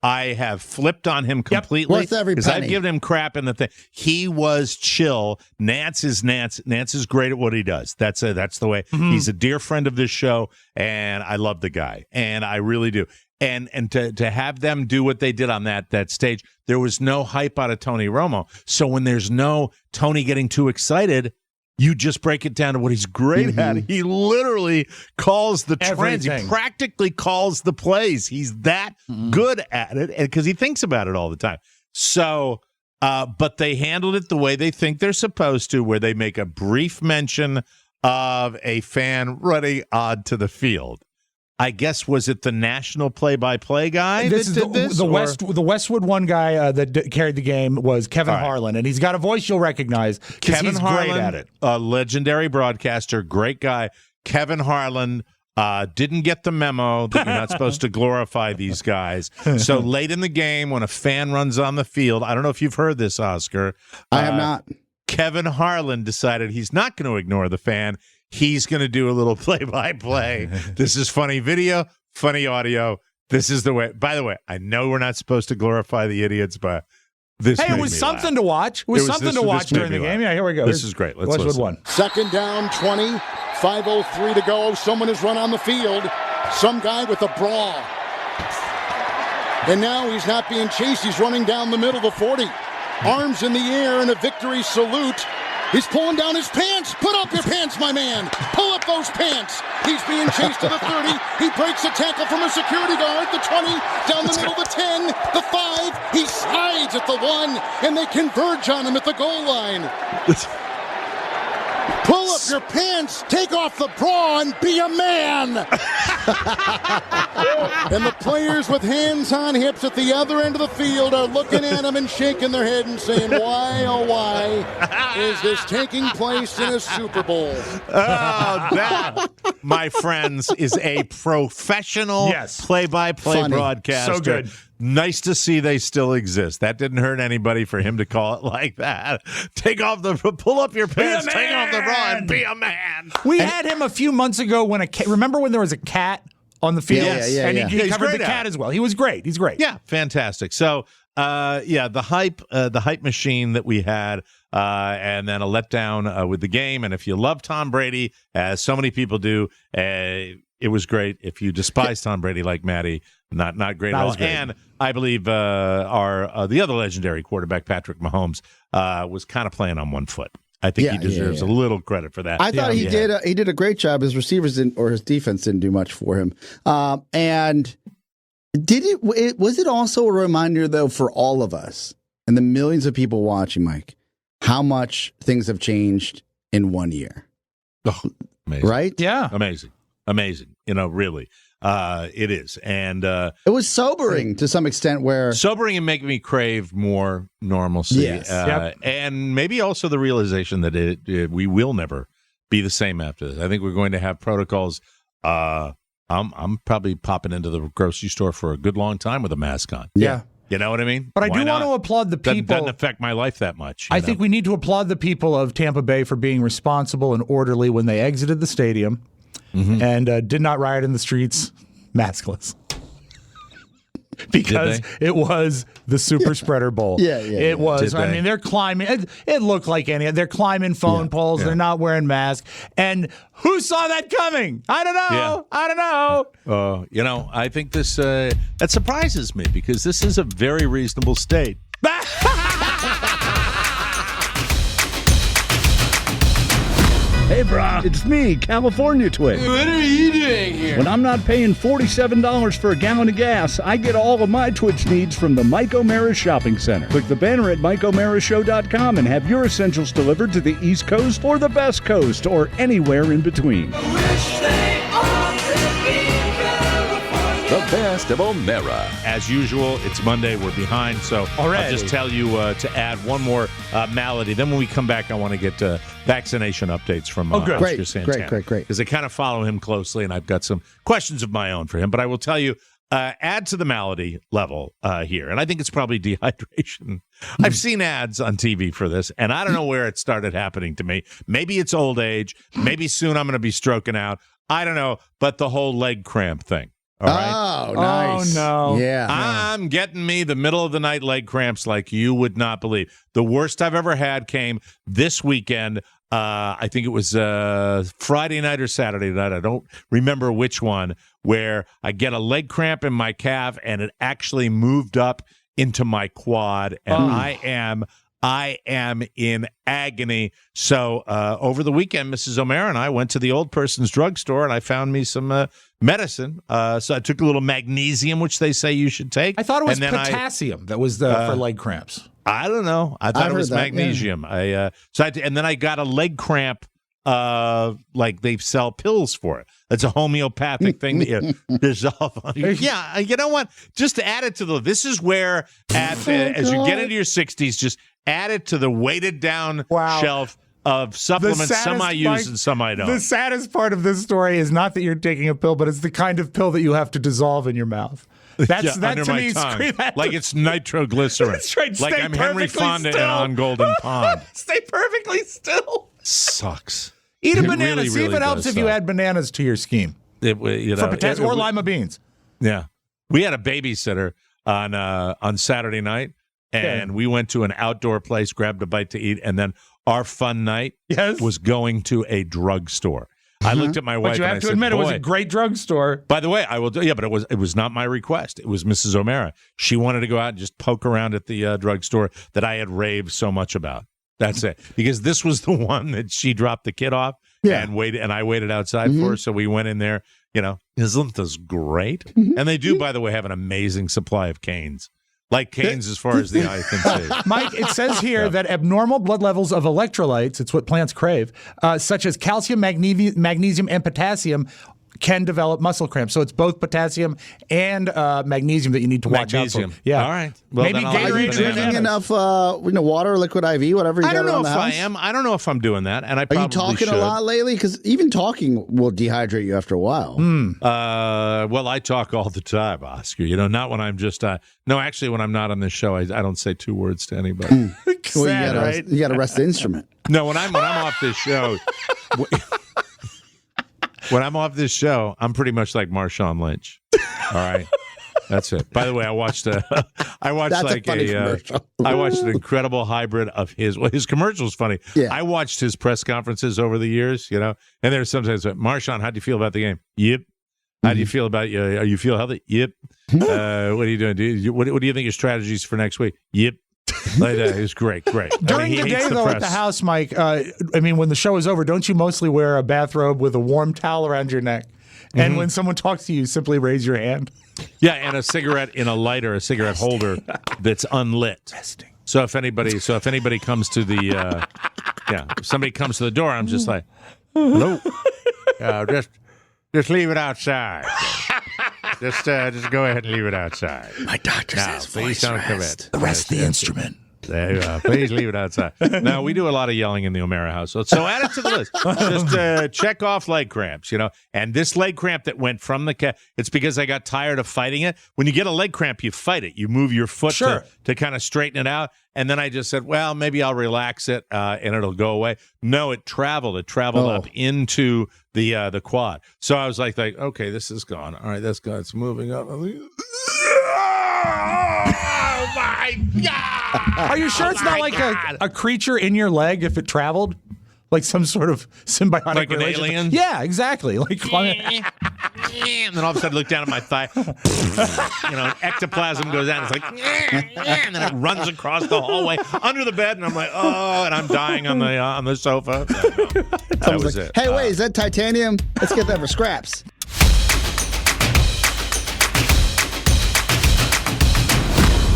Speaker 3: I have flipped on him completely
Speaker 4: because
Speaker 3: I've given him crap in the thing. He was chill. Nance is Nance. Nance is great at what he does. That's the way. Mm-hmm. He's a dear friend of this show, and I love the guy, and I really do. And to have them do what they did on that stage, there was no hype out of Tony Romo. So when there's no Tony getting too excited, you just break it down to what he's great at. He literally calls the trends. He practically calls the plays. He's that good at it because he thinks about it all the time. So, but they handled it the way they think they're supposed to, where they make a brief mention of a fan running onto the field. I guess, was it the national play-by-play guy
Speaker 5: this
Speaker 3: that
Speaker 5: is
Speaker 3: did
Speaker 5: the,
Speaker 3: this?
Speaker 5: The Westwood One guy that carried the game was Kevin Harlan, and he's got a voice you'll recognize because he's
Speaker 3: Harlan,
Speaker 5: great at it.
Speaker 3: A legendary broadcaster, great guy. Kevin Harlan didn't get the memo that you're not supposed to glorify these guys. So late in the game, when a fan runs on the field, I don't know if you've heard this, Oscar.
Speaker 4: I have not.
Speaker 3: Kevin Harlan decided he's not going to ignore the fan. He's going to do a little play-by-play. This is funny video, funny audio. This is the way. By the way, I know we're not supposed to glorify the idiots, but this
Speaker 5: it was something to watch. It was something to watch during the game. Yeah, here we go.
Speaker 3: This is great. Let's
Speaker 5: Westwood One.
Speaker 9: Second down, 20, 5:03 to go. Someone has run on the field. Some guy with a bra. And now he's not being chased. He's running down the middle of the 40. Arms in the air in a victory salute. He's pulling down his pants. Put up your pants, my man. Pull up those pants. He's being chased to the 30. He breaks a tackle from a security guard. The 20, down the middle, the 10, the 5. He slides at the 1, and they converge on him at the goal line. Pull up your pants, take off the bra, and be a man. And the players with hands on hips at the other end of the field are looking at him and shaking their head and saying, why, oh, why is this taking place in a Super Bowl?
Speaker 3: Oh, that, my friends, is a professional play-by-play
Speaker 4: Funny.
Speaker 3: broadcaster.
Speaker 5: So good.
Speaker 3: Nice to see they still exist. That didn't hurt anybody for him to call it like that. Pull up your pants, take off the bra, and be a man.
Speaker 5: We had him a few months ago when remember when there was a cat on the field?
Speaker 4: Yeah.
Speaker 5: And he
Speaker 3: He's
Speaker 5: covered
Speaker 3: great
Speaker 5: the
Speaker 3: at
Speaker 5: cat
Speaker 3: it.
Speaker 5: as well. He was great. He's great.
Speaker 3: Yeah, fantastic. So, the hype machine that we had, and then a letdown with the game. And if you love Tom Brady, as so many people do, it was great. If you despise Tom Brady like Maddie, not great at all.
Speaker 5: Great.
Speaker 3: And I believe the other legendary quarterback, Patrick Mahomes, was kind of playing on one foot. I think he deserves a little credit for that.
Speaker 4: I thought he did a great job. His receivers his defense didn't do much for him. And was it also a reminder though for all of us and the millions of people watching, Mike, how much things have changed in 1 year?
Speaker 3: Oh, amazing.
Speaker 4: Right?
Speaker 5: Yeah.
Speaker 3: Amazing. Really. It is. And
Speaker 4: it was sobering to some extent
Speaker 3: sobering and making me crave more normalcy.
Speaker 4: Yes.
Speaker 3: And maybe also the realization that we will never be the same after this. I think we're going to have protocols. I'm probably popping into the grocery store for a good long time with a mask on.
Speaker 4: Yeah.
Speaker 3: You know what I mean?
Speaker 5: But I
Speaker 3: Why
Speaker 5: do want
Speaker 3: not?
Speaker 5: to applaud the people.
Speaker 3: Doesn't affect my life that much.
Speaker 5: I think we need to applaud the people of Tampa Bay for being responsible and orderly when they exited the stadium and did not riot in the streets maskless. because it was the Super Spreader Bowl.
Speaker 4: Yeah.
Speaker 5: It was.
Speaker 3: Did
Speaker 5: I
Speaker 3: they?
Speaker 5: mean, they're climbing. It looked like any. They're climbing phone poles. They're not wearing masks. And who saw that coming? I don't know.
Speaker 3: Yeah.
Speaker 5: I don't know.
Speaker 3: I think this that surprises me because this is a very reasonable state.
Speaker 10: Hey, brah, it's me, California Twig.
Speaker 11: What are you doing here?
Speaker 10: When I'm not paying $47 for a gallon of gas, I get all of my Twitch needs from the Mike O'Mara Shopping Center. Click the banner at MikeO'MaraShow.com and have your essentials delivered to the East Coast or the Best Coast or anywhere in between.
Speaker 1: The best of O'Mara.
Speaker 3: As usual, it's Monday. We're behind, so
Speaker 5: Already.
Speaker 3: I'll just tell you to add one more malady. Then when we come back, I want to get vaccination updates from Oscar
Speaker 4: Great,
Speaker 3: Santana.
Speaker 4: great.
Speaker 3: Because I kind of follow him closely, and I've got some questions of my own for him. But I will tell you, add to the malady level here, and I think it's probably dehydration. I've seen ads on TV for this, and I don't know where it started happening to me. Maybe it's old age. Maybe soon I'm going to be stroking out. I don't know, but the whole leg cramp thing. All right.
Speaker 4: Oh, nice.
Speaker 5: Oh, no.
Speaker 4: Yeah.
Speaker 3: I'm getting me the middle of the night leg cramps like you would not believe. The worst I've ever had came this weekend. I think it was Friday night or Saturday night. I don't remember which one, where I get a leg cramp in my calf and it actually moved up into my quad. And I am in agony. So over the weekend, Mrs. O'Mara and I went to the old person's drugstore and I found me some medicine. So I took a little magnesium, which they say you should take.
Speaker 5: I thought it was
Speaker 3: and then
Speaker 5: potassium that was for leg cramps.
Speaker 3: I don't know. I thought
Speaker 4: I've
Speaker 3: it was
Speaker 4: heard that,
Speaker 3: magnesium. And then I got a leg cramp. Like they sell pills for it. It's a homeopathic thing that you dissolve on. Yeah, you know what? Just to add it to the. This is where as you get into your 60s, just add it to the weighted down shelf of supplements. Some I use and some I don't.
Speaker 5: The saddest part of this story is not that you're taking a pill, but it's the kind of pill that you have to dissolve in your mouth. That
Speaker 3: under
Speaker 5: to
Speaker 3: my
Speaker 5: me
Speaker 3: tongue, like it's nitroglycerin.
Speaker 5: That's right.
Speaker 3: Like
Speaker 5: Stay
Speaker 3: I'm Henry
Speaker 5: perfectly
Speaker 3: Fonda
Speaker 5: still.
Speaker 3: on Golden Pond.
Speaker 5: Stay perfectly still.
Speaker 3: Sucks.
Speaker 5: Eat a
Speaker 3: It
Speaker 5: banana.
Speaker 3: really,
Speaker 5: See if
Speaker 3: really
Speaker 5: it helps
Speaker 3: does
Speaker 5: if you
Speaker 3: suck.
Speaker 5: add bananas to your scheme.
Speaker 3: For
Speaker 5: Potassium or lima beans.
Speaker 3: Yeah. We had a babysitter on Saturday night, and we went to an outdoor place, grabbed a bite to eat, and then our fun night was going to a drugstore. I looked at my wife
Speaker 5: But you
Speaker 3: and
Speaker 5: have
Speaker 3: I
Speaker 5: to
Speaker 3: said,
Speaker 5: admit, it was
Speaker 3: "Boy."
Speaker 5: a great drugstore.
Speaker 3: By the way, I will do. Yeah, but it was not my request. It was Mrs. O'Mara. She wanted to go out and just poke around at the drugstore that I had raved so much about. That's it. Because this was the one that she dropped the kid off and waited, and I waited outside for her. So we went in there. Isn't this great? And they do, by the way, have an amazing supply of canes. Like canes as far as the eye can see.
Speaker 5: Mike, it says here that abnormal blood levels of electrolytes, it's what plants crave, such as calcium, magnesium, and potassium, can develop muscle cramps. So it's both potassium and magnesium that you need to watch out for. Yeah.
Speaker 3: All right. Well,
Speaker 5: maybe
Speaker 3: then I'll
Speaker 4: Are
Speaker 5: Gatorade.
Speaker 4: you
Speaker 3: eat
Speaker 4: drinking
Speaker 3: bananas.
Speaker 4: enough water, liquid IV, whatever you
Speaker 3: I
Speaker 4: got
Speaker 3: don't know
Speaker 4: around
Speaker 3: if
Speaker 4: the
Speaker 3: I
Speaker 4: house?
Speaker 3: am. I don't know if I'm doing that, and I
Speaker 4: Are
Speaker 3: probably
Speaker 4: you talking
Speaker 3: should.
Speaker 4: a lot lately? Because even talking will dehydrate you after a while.
Speaker 3: Well, I talk all the time, Oscar. Not when I'm just. No, actually, when I'm not on this show, I don't say two words to anybody.
Speaker 4: Well, you got to rest the instrument.
Speaker 3: No, when I'm off this show. When I'm off this show, I'm pretty much like Marshawn Lynch. All right, that's it. By the way, I watched
Speaker 4: That's
Speaker 3: like
Speaker 4: a funny commercial.
Speaker 3: I watched an incredible hybrid of his. Well, his commercial's funny.
Speaker 4: Yeah.
Speaker 3: I watched his press conferences over the years. And there's sometimes Marshawn, how do you feel about the game? Yep. How do you feel about Are you feel healthy? Yep. What are you doing? What do you think your strategies for next week? Yep. Like that. It was great.
Speaker 5: During the day, though, at the house, Mike, when the show is over, don't you mostly wear a bathrobe with a warm towel around your neck? And when someone talks to you, simply raise your hand.
Speaker 3: Yeah, and a cigarette in a lighter, a cigarette holder that's unlit.
Speaker 5: Resting.
Speaker 3: So if anybody comes to the, if somebody comes to the door, I'm just like, hello, just leave it outside. Just go ahead and leave it outside.
Speaker 2: My doctor says
Speaker 3: please
Speaker 2: voice
Speaker 3: don't
Speaker 2: rest.
Speaker 3: commit.
Speaker 5: Rest the instrument.
Speaker 3: There you go. Please leave it outside. Now, we do a lot of yelling in the O'Mara household. So add it to the list. Just check off leg cramps, And this leg cramp that went from the cat, it's because I got tired of fighting it. When you get a leg cramp, you fight it. You move your foot to kind of straighten it out. And then I just said, well, maybe I'll relax it and it'll go away. No, it traveled. It traveled up into the quad. So I was like, okay, this is gone. All right, that's gone. It's moving up. Oh my God!
Speaker 5: Are you sure it's not like a creature in your leg if it traveled? Like some sort of symbiotic
Speaker 3: Like an
Speaker 5: relationship?
Speaker 3: alien?
Speaker 5: Yeah, exactly. Like,
Speaker 3: And then all of a sudden, I look down at my thigh. Ectoplasm goes out. It's like, and then it runs across the hallway under the bed, and I'm like, oh, and I'm dying on the sofa. That was it.
Speaker 4: Hey, wait, is that titanium? Let's get that for scraps.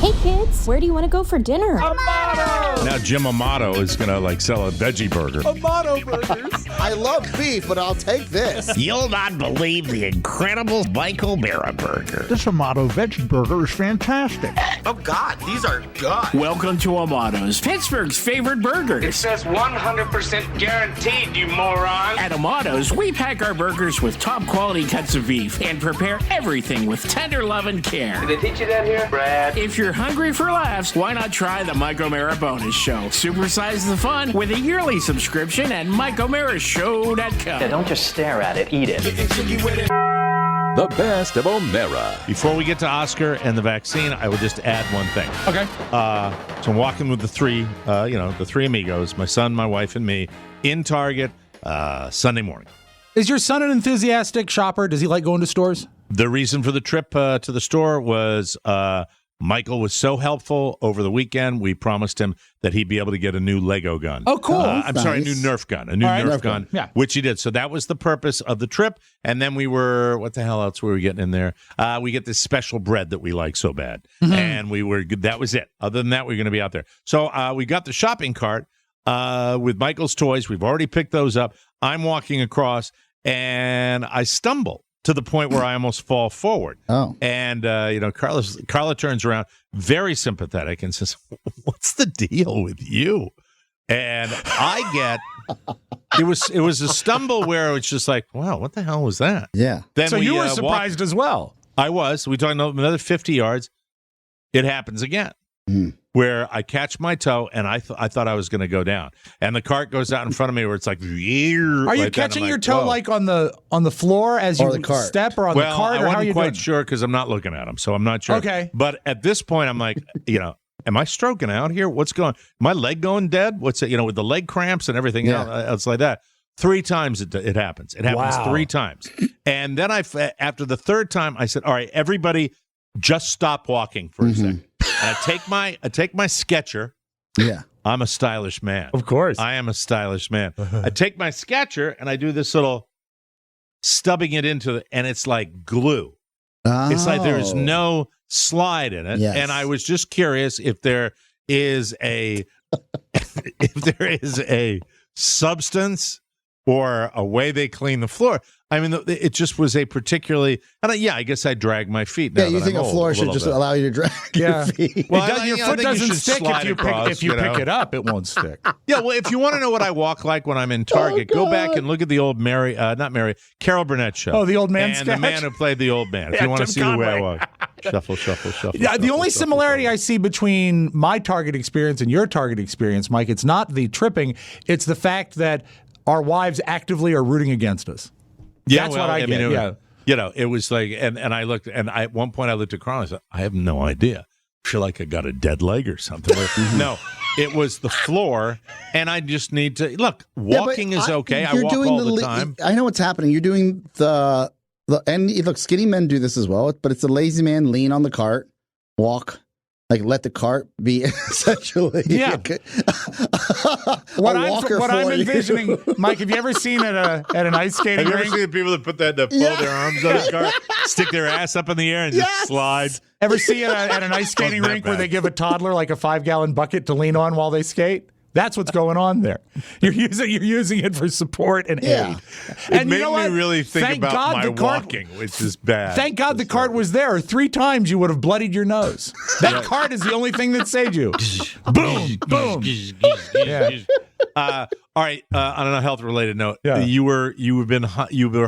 Speaker 11: Hey kids, where do you want to go for dinner?
Speaker 3: Now Jim Amato is gonna sell a veggie burger.
Speaker 5: Amato burgers.
Speaker 4: I love beef, but I'll take this.
Speaker 2: You'll not believe the incredible Michael Mara burger.
Speaker 10: This Amato veggie burger is fantastic.
Speaker 12: Oh, God, these are good.
Speaker 13: Welcome to Amato's, Pittsburgh's favorite burger.
Speaker 12: It says 100% guaranteed, you moron.
Speaker 13: At Amato's, we pack our burgers with top quality cuts of beef and prepare everything with tender love and care.
Speaker 12: Did they teach you that here, Brad?
Speaker 13: If you're hungry for laughs, why not try the Mike O'Mara Bonus Show? Supersize the fun with a yearly subscription at MikeO'MaraShow.com.
Speaker 12: Yeah, don't just stare at it, eat it.
Speaker 1: The best of O'Mara.
Speaker 3: Before we get to Oscar and the vaccine, I will just add one thing.
Speaker 5: Okay.
Speaker 3: So I'm walking with the three amigos, my son, my wife, and me, in Target Sunday morning.
Speaker 5: Is your son an enthusiastic shopper? Does he like going to stores?
Speaker 3: The reason for the trip to the store was Michael was so helpful over the weekend. We promised him that he'd be able to get a new Lego gun.
Speaker 5: Oh, cool.
Speaker 3: I'm sorry, a new Nerf gun. A new Nerf gun,
Speaker 5: yeah.
Speaker 3: which he did. So that was the purpose of the trip. And then what the hell else were we getting in there? We get this special bread that we like so bad.
Speaker 5: Mm-hmm.
Speaker 3: And that was it. Other than that, we're going to be out there. So we got the shopping cart with Michael's toys. We've already picked those up. I'm walking across, and I stumble to the point where I almost fall forward.
Speaker 4: Oh.
Speaker 3: And, Carla turns around, very sympathetic, and says, what's the deal with you? And I get, it was a stumble where it's just like, wow, what the hell was that?
Speaker 4: Yeah.
Speaker 3: Then
Speaker 5: So you were surprised as well.
Speaker 3: I was. We talked another 50 yards. It happens again. Where I catch my toe, and I thought I was going to go down, and the cart goes out in front of me, where it's like,
Speaker 5: are you catching your toe on the floor as you step, or on the cart?
Speaker 3: I wasn't quite sure because I'm not looking at him, so I'm not sure.
Speaker 5: Okay,
Speaker 3: but at this point, I'm like, am I stroking out here? What's going? My leg going dead? What's it? With the leg cramps and everything else like that. 3 times it happens. It happens 3 times, and then after the 3rd time, I said, all right, everybody, just stop walking for a second. And I take my Sketcher.
Speaker 4: Yeah.
Speaker 3: I'm a stylish man.
Speaker 5: Of course.
Speaker 3: I am a stylish man. I take my Sketcher and I do this little stubbing it into and it's like glue.
Speaker 4: Oh.
Speaker 3: It's like there is no slide in it.
Speaker 4: Yes.
Speaker 3: And I was just curious if there is a substance or a way they clean the floor. I mean, it just was a particularly, I guess I drag my feet.
Speaker 4: Yeah, you think a floor should just allow you to drag your feet?
Speaker 3: Well,
Speaker 5: your foot doesn't stick if you pick it up. It won't stick.
Speaker 3: Yeah, well, if you want to know what I walk like when I'm in Target, go back and look at the old Carol Burnett show.
Speaker 5: Oh, the old man
Speaker 3: and
Speaker 5: sketch?
Speaker 3: The man who played the old man. If you want to see the way I walk. Shuffle, shuffle, shuffle.
Speaker 5: Yeah, the only
Speaker 3: shuffle,
Speaker 5: similarity
Speaker 3: shuffle.
Speaker 5: I see between my Target experience and your Target experience, Mike, it's not the tripping, it's the fact that our wives actively are rooting against us.
Speaker 3: Yeah,
Speaker 5: that's what I get.
Speaker 3: It was like, and I looked, and at one point I looked at Carl and I said, I have no idea. I feel like I got a dead leg or something. No, it was the floor, and I just need to look. Walking is okay. I walk all the time.
Speaker 4: I know what's happening. You're doing and look, skinny men do this as well, but it's a lazy man lean on the cart, walk. Like let the cart be essentially
Speaker 5: what I'm envisioning, Mike. Have you ever seen at an ice skating
Speaker 3: rink?
Speaker 5: Have
Speaker 3: you ever seen people that put that fold their arms on the cart, stick their ass up in the air, and just slide?
Speaker 5: Ever see at an ice skating rink where they give a toddler like a 5-gallon bucket to lean on while they skate? That's what's going on there. You're using it for support and aid.
Speaker 3: And it made me really think about my walking, which is bad.
Speaker 5: Thank God the cart was there. 3 times you would have bloodied your nose. That cart is the only thing that saved you. Boom, boom.
Speaker 3: All right. On a health-related note, you were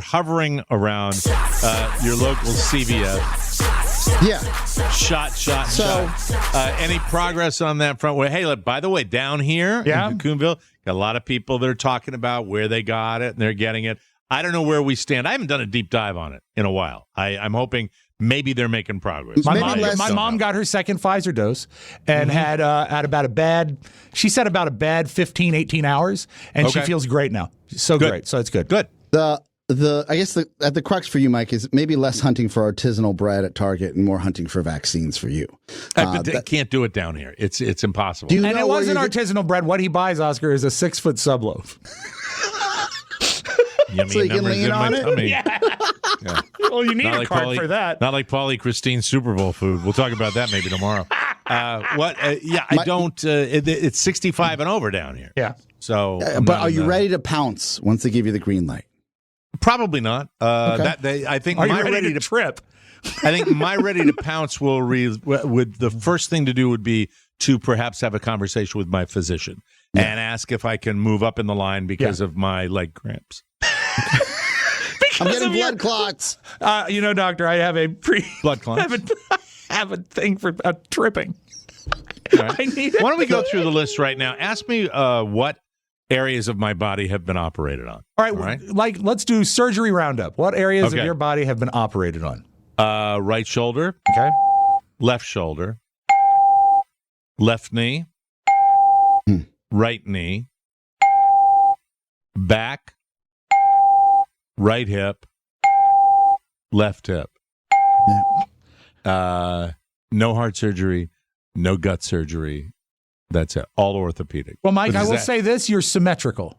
Speaker 3: hovering around your local CVS.
Speaker 4: Yeah.
Speaker 3: Shot. Any progress on that front? Well, hey, look, by the way, down here in Cocoonville, got a lot of people that are talking about where they got it and they're getting it. I don't know where we stand. I haven't done a deep dive on it in a while. I'm hoping maybe they're making progress.
Speaker 5: My mom got her second Pfizer dose and had about a bad 15, 18 hours, and she feels great now. So
Speaker 3: Good.
Speaker 5: great. So it's good.
Speaker 3: Good.
Speaker 4: I guess the crux for you, Mike, is maybe less hunting for artisanal bread at Target and more hunting for vaccines for you.
Speaker 3: They can't do it down here. It's impossible.
Speaker 5: And it wasn't artisanal bread. What he buys, Oscar, is a 6-foot subloaf.
Speaker 3: So you can lean on it?
Speaker 5: Yeah. Well, you need a card for that.
Speaker 3: Not like Paulie Christine's Super Bowl food. We'll talk about that maybe tomorrow. It's 65 and over down here.
Speaker 5: Yeah.
Speaker 3: So,
Speaker 4: but are you ready to pounce once they give you the green light?
Speaker 3: Probably not. I think
Speaker 5: are
Speaker 3: my
Speaker 5: you ready to trip?
Speaker 3: I think my ready to pounce would the first thing to do would be to perhaps have a conversation with my physician and ask if I can move up in the line because of my leg cramps.
Speaker 4: I'm getting blood clots.
Speaker 5: Doctor, I have a
Speaker 3: blood clots.
Speaker 5: have a thing for tripping.
Speaker 3: Right. Why don't we go through the list right now? Ask me what areas of my body have been operated on.
Speaker 5: All right. Like, let's do surgery roundup. What areas of your body have been operated on?
Speaker 3: Right shoulder.
Speaker 5: Okay.
Speaker 3: Left shoulder. Left knee. Right knee. Back. Right hip. Left hip. No heart surgery. No gut surgery. That's it. All orthopedic.
Speaker 5: Well, Mike, I will say this: you're symmetrical.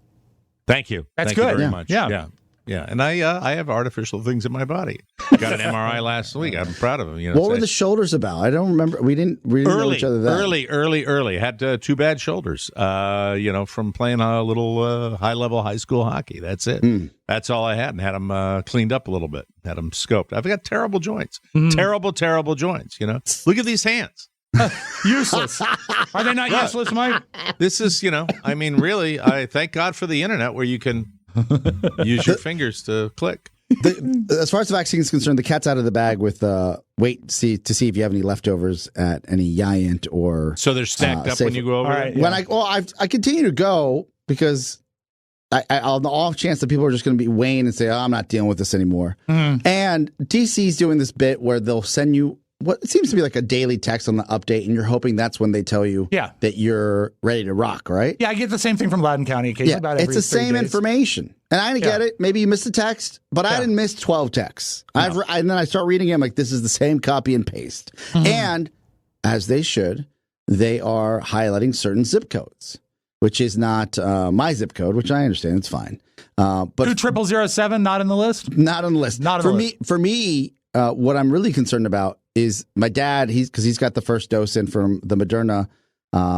Speaker 3: Thank you.
Speaker 5: That's
Speaker 3: Thank
Speaker 5: good.
Speaker 3: you very much. Yeah. And I have artificial things in my body. Got an MRI last week. I'm proud of them.
Speaker 4: What were the shoulders about? I don't remember. We didn't know each other that
Speaker 3: early. Had two bad shoulders. From playing a little high school hockey. That's it. That's all I had, and had them cleaned up a little bit. Had them scoped. I've got terrible joints. Terrible joints. Look at these hands.
Speaker 5: Useless. Are they not useless, Mike?
Speaker 3: This is, really, I thank God for the internet where you can use your fingers to click.
Speaker 4: As far as the vaccine is concerned, the cat's out of the bag with wait to see if you have any leftovers at any Giant or.
Speaker 3: So they're stacked up when you go over.
Speaker 5: Right,
Speaker 4: when I continue to go because on the off chance that people are just going to be weighing and say, I'm not dealing with this anymore. And DC's doing this bit where they'll send you what it seems to be like a daily text on the update, and you're hoping that's when they tell you that you're ready to rock, right?
Speaker 5: Yeah, I get the same thing from Loudoun County occasionally. About every
Speaker 4: it's the same
Speaker 5: 3 days.
Speaker 4: information. And I get it. Maybe you missed a text, but I didn't miss 12 texts.
Speaker 5: No.
Speaker 4: And then I start reading it. I'm like, this is the same copy and paste. And as they should, they are highlighting certain zip codes, which is not my zip code, which I understand. It's fine. But
Speaker 5: 20007 not in the list?
Speaker 4: Not on the list.
Speaker 5: Not on the list.
Speaker 4: For me, what I'm really concerned about is my dad, because he's got the first dose in from the Moderna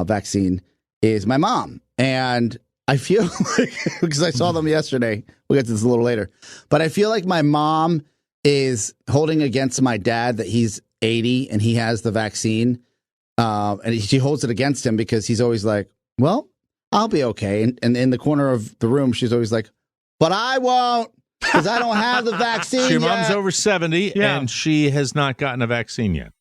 Speaker 4: vaccine, is my mom. And I feel like, because I saw them yesterday, we'll get to this a little later, but I feel like my mom is holding against my dad that he's 80 and he has the vaccine. And she holds it against him because he's always like, well, I'll be okay. And in the corner of the room, she's always like, but I won't. Because I don't have the vaccine
Speaker 3: Your
Speaker 4: yet.
Speaker 3: mom's over 70, and she has not gotten a vaccine yet.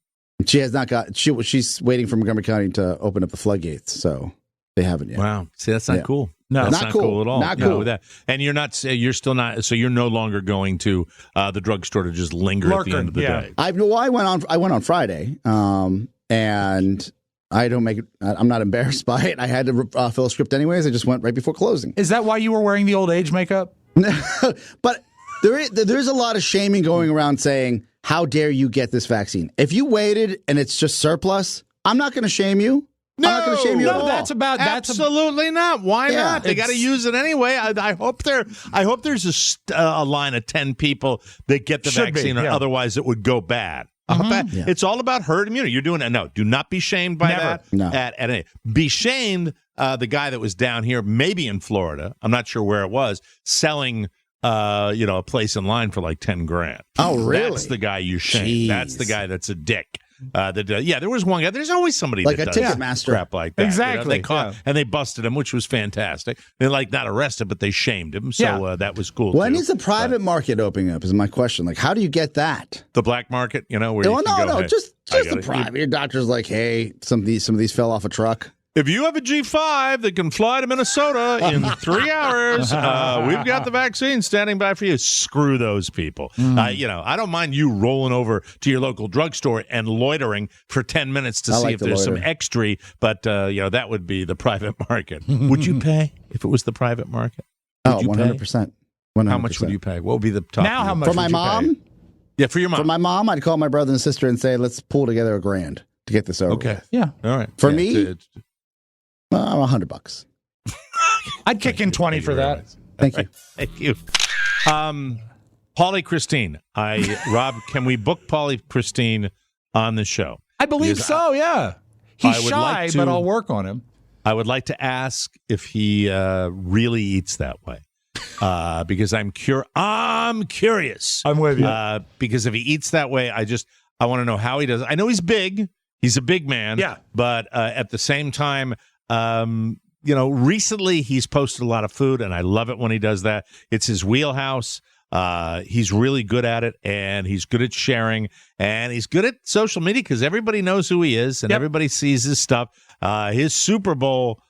Speaker 4: She has not got. She's waiting for Montgomery County to open up the floodgates, so they haven't yet.
Speaker 3: Wow, see, that's not cool.
Speaker 4: No,
Speaker 3: that's
Speaker 4: not cool
Speaker 3: at all.
Speaker 4: Not cool.
Speaker 3: With that, and you're still not. So you're no longer going to the drugstore to just linger at the end of the day.
Speaker 4: I went on Friday, and I don't make it. I'm not embarrassed by it. I had to fill a script anyways. I just went right before closing.
Speaker 5: Is that why you were wearing the old age makeup?
Speaker 4: But there's a lot of shaming going around saying, how dare you get this vaccine? If you waited and it's just surplus, I'm not going to shame you.
Speaker 3: No,
Speaker 4: I'm not going to shame you at all.
Speaker 3: Absolutely not. Why not? They got to use it anyway. I hope there's a line of 10 people that get the vaccine, or otherwise it would go bad. It's all about herd immunity. You're doing it. No, do not be shamed by that.
Speaker 4: No.
Speaker 3: At any. Be shamed. The guy that was down here, maybe in Florida, I'm not sure where it was, selling a place in line for like $10,000.
Speaker 4: Oh, really?
Speaker 3: That's the guy you shame.
Speaker 4: Jeez.
Speaker 3: That's the guy that's a dick. There was one guy. There's always somebody
Speaker 4: like
Speaker 3: that
Speaker 4: a
Speaker 3: does
Speaker 4: Ticketmaster
Speaker 3: crap like that.
Speaker 5: Exactly.
Speaker 3: They caught and they busted him, which was fantastic. They're not arrested, but they shamed him. So that was cool.
Speaker 4: When
Speaker 3: too.
Speaker 4: is the private market opening up? Is my question. Like, how do you get that?
Speaker 3: The black market, where
Speaker 4: just the private. Your doctor's like, hey, some of these fell off a truck.
Speaker 3: If you have a G5 that can fly to Minnesota in 3 hours, we've got the vaccine standing by for you. Screw those people. I don't mind you rolling over to your local drugstore and loitering for 10 minutes to see if there's some extra, but that would be the private market. Would you pay if it was the private market?
Speaker 4: Would 100%. 100%.
Speaker 3: How much would you pay? What would be the top?
Speaker 5: Now, how much
Speaker 4: for my mom?
Speaker 3: Yeah, for your mom.
Speaker 4: For my mom, I'd call my brother and sister and say, let's pull together $1,000 to get this over.
Speaker 3: Okay.
Speaker 4: With.
Speaker 5: Yeah.
Speaker 3: All right.
Speaker 4: For me, $100.
Speaker 5: I'd kick in 20 for that.
Speaker 4: Thank you.
Speaker 3: Thank you. Pauly Christine. Rob, can we book Pauly Christine on the show?
Speaker 5: I believe so, yeah. He's shy, but I'll work on him.
Speaker 3: I would like to ask if he really eats that way. Because I'm curious.
Speaker 5: I'm with you.
Speaker 3: Because if he eats that way, I want to know how he does it. I know he's big. He's a big man.
Speaker 5: Yeah.
Speaker 3: But at the same time, recently he's posted a lot of food, and I love it when he does that. It's his wheelhouse. He's really good at it, and he's good at sharing, and he's good at social media because everybody knows who he is, and everybody sees his stuff. His Super Bowl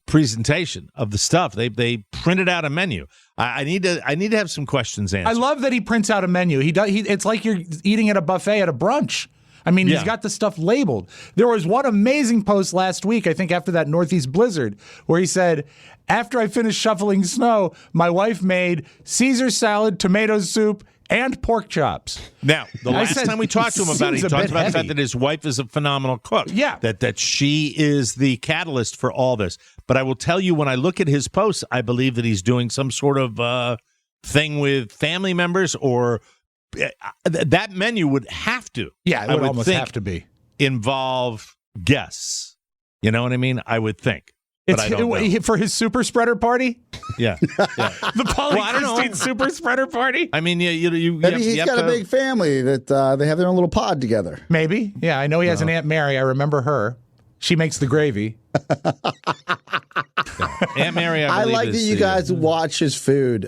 Speaker 3: presentation of the stuff, they printed out a menu. I need to have some questions answered.
Speaker 5: I love that he prints out a menu. It's like you're eating at a buffet at a brunch. I mean, he's got the stuff labeled. There was one amazing post last week, I think after that Northeast blizzard, where he said, after I finished shoveling snow, my wife made Caesar salad, tomato soup, and pork chops.
Speaker 3: Now, the last time we talked to him about it, he talked about the fact that his wife is a phenomenal cook.
Speaker 5: Yeah.
Speaker 3: That she is the catalyst for all this. But I will tell you, when I look at his posts, I believe that he's doing some sort of thing with family members, or that menu would have to.
Speaker 5: Yeah, it would almost have to be.
Speaker 3: Involve guests. You know what I mean? I would think. But I don't know.
Speaker 5: For his super spreader party?
Speaker 3: Yeah.
Speaker 5: The Pauly Christine super spreader party?
Speaker 3: I mean,
Speaker 4: maybe he's got a big family that they have their own little pod together.
Speaker 5: Maybe. Yeah, I know he has an Aunt Mary. I remember her. She makes the gravy.
Speaker 3: Aunt Mary,
Speaker 4: I like that you guys watch his food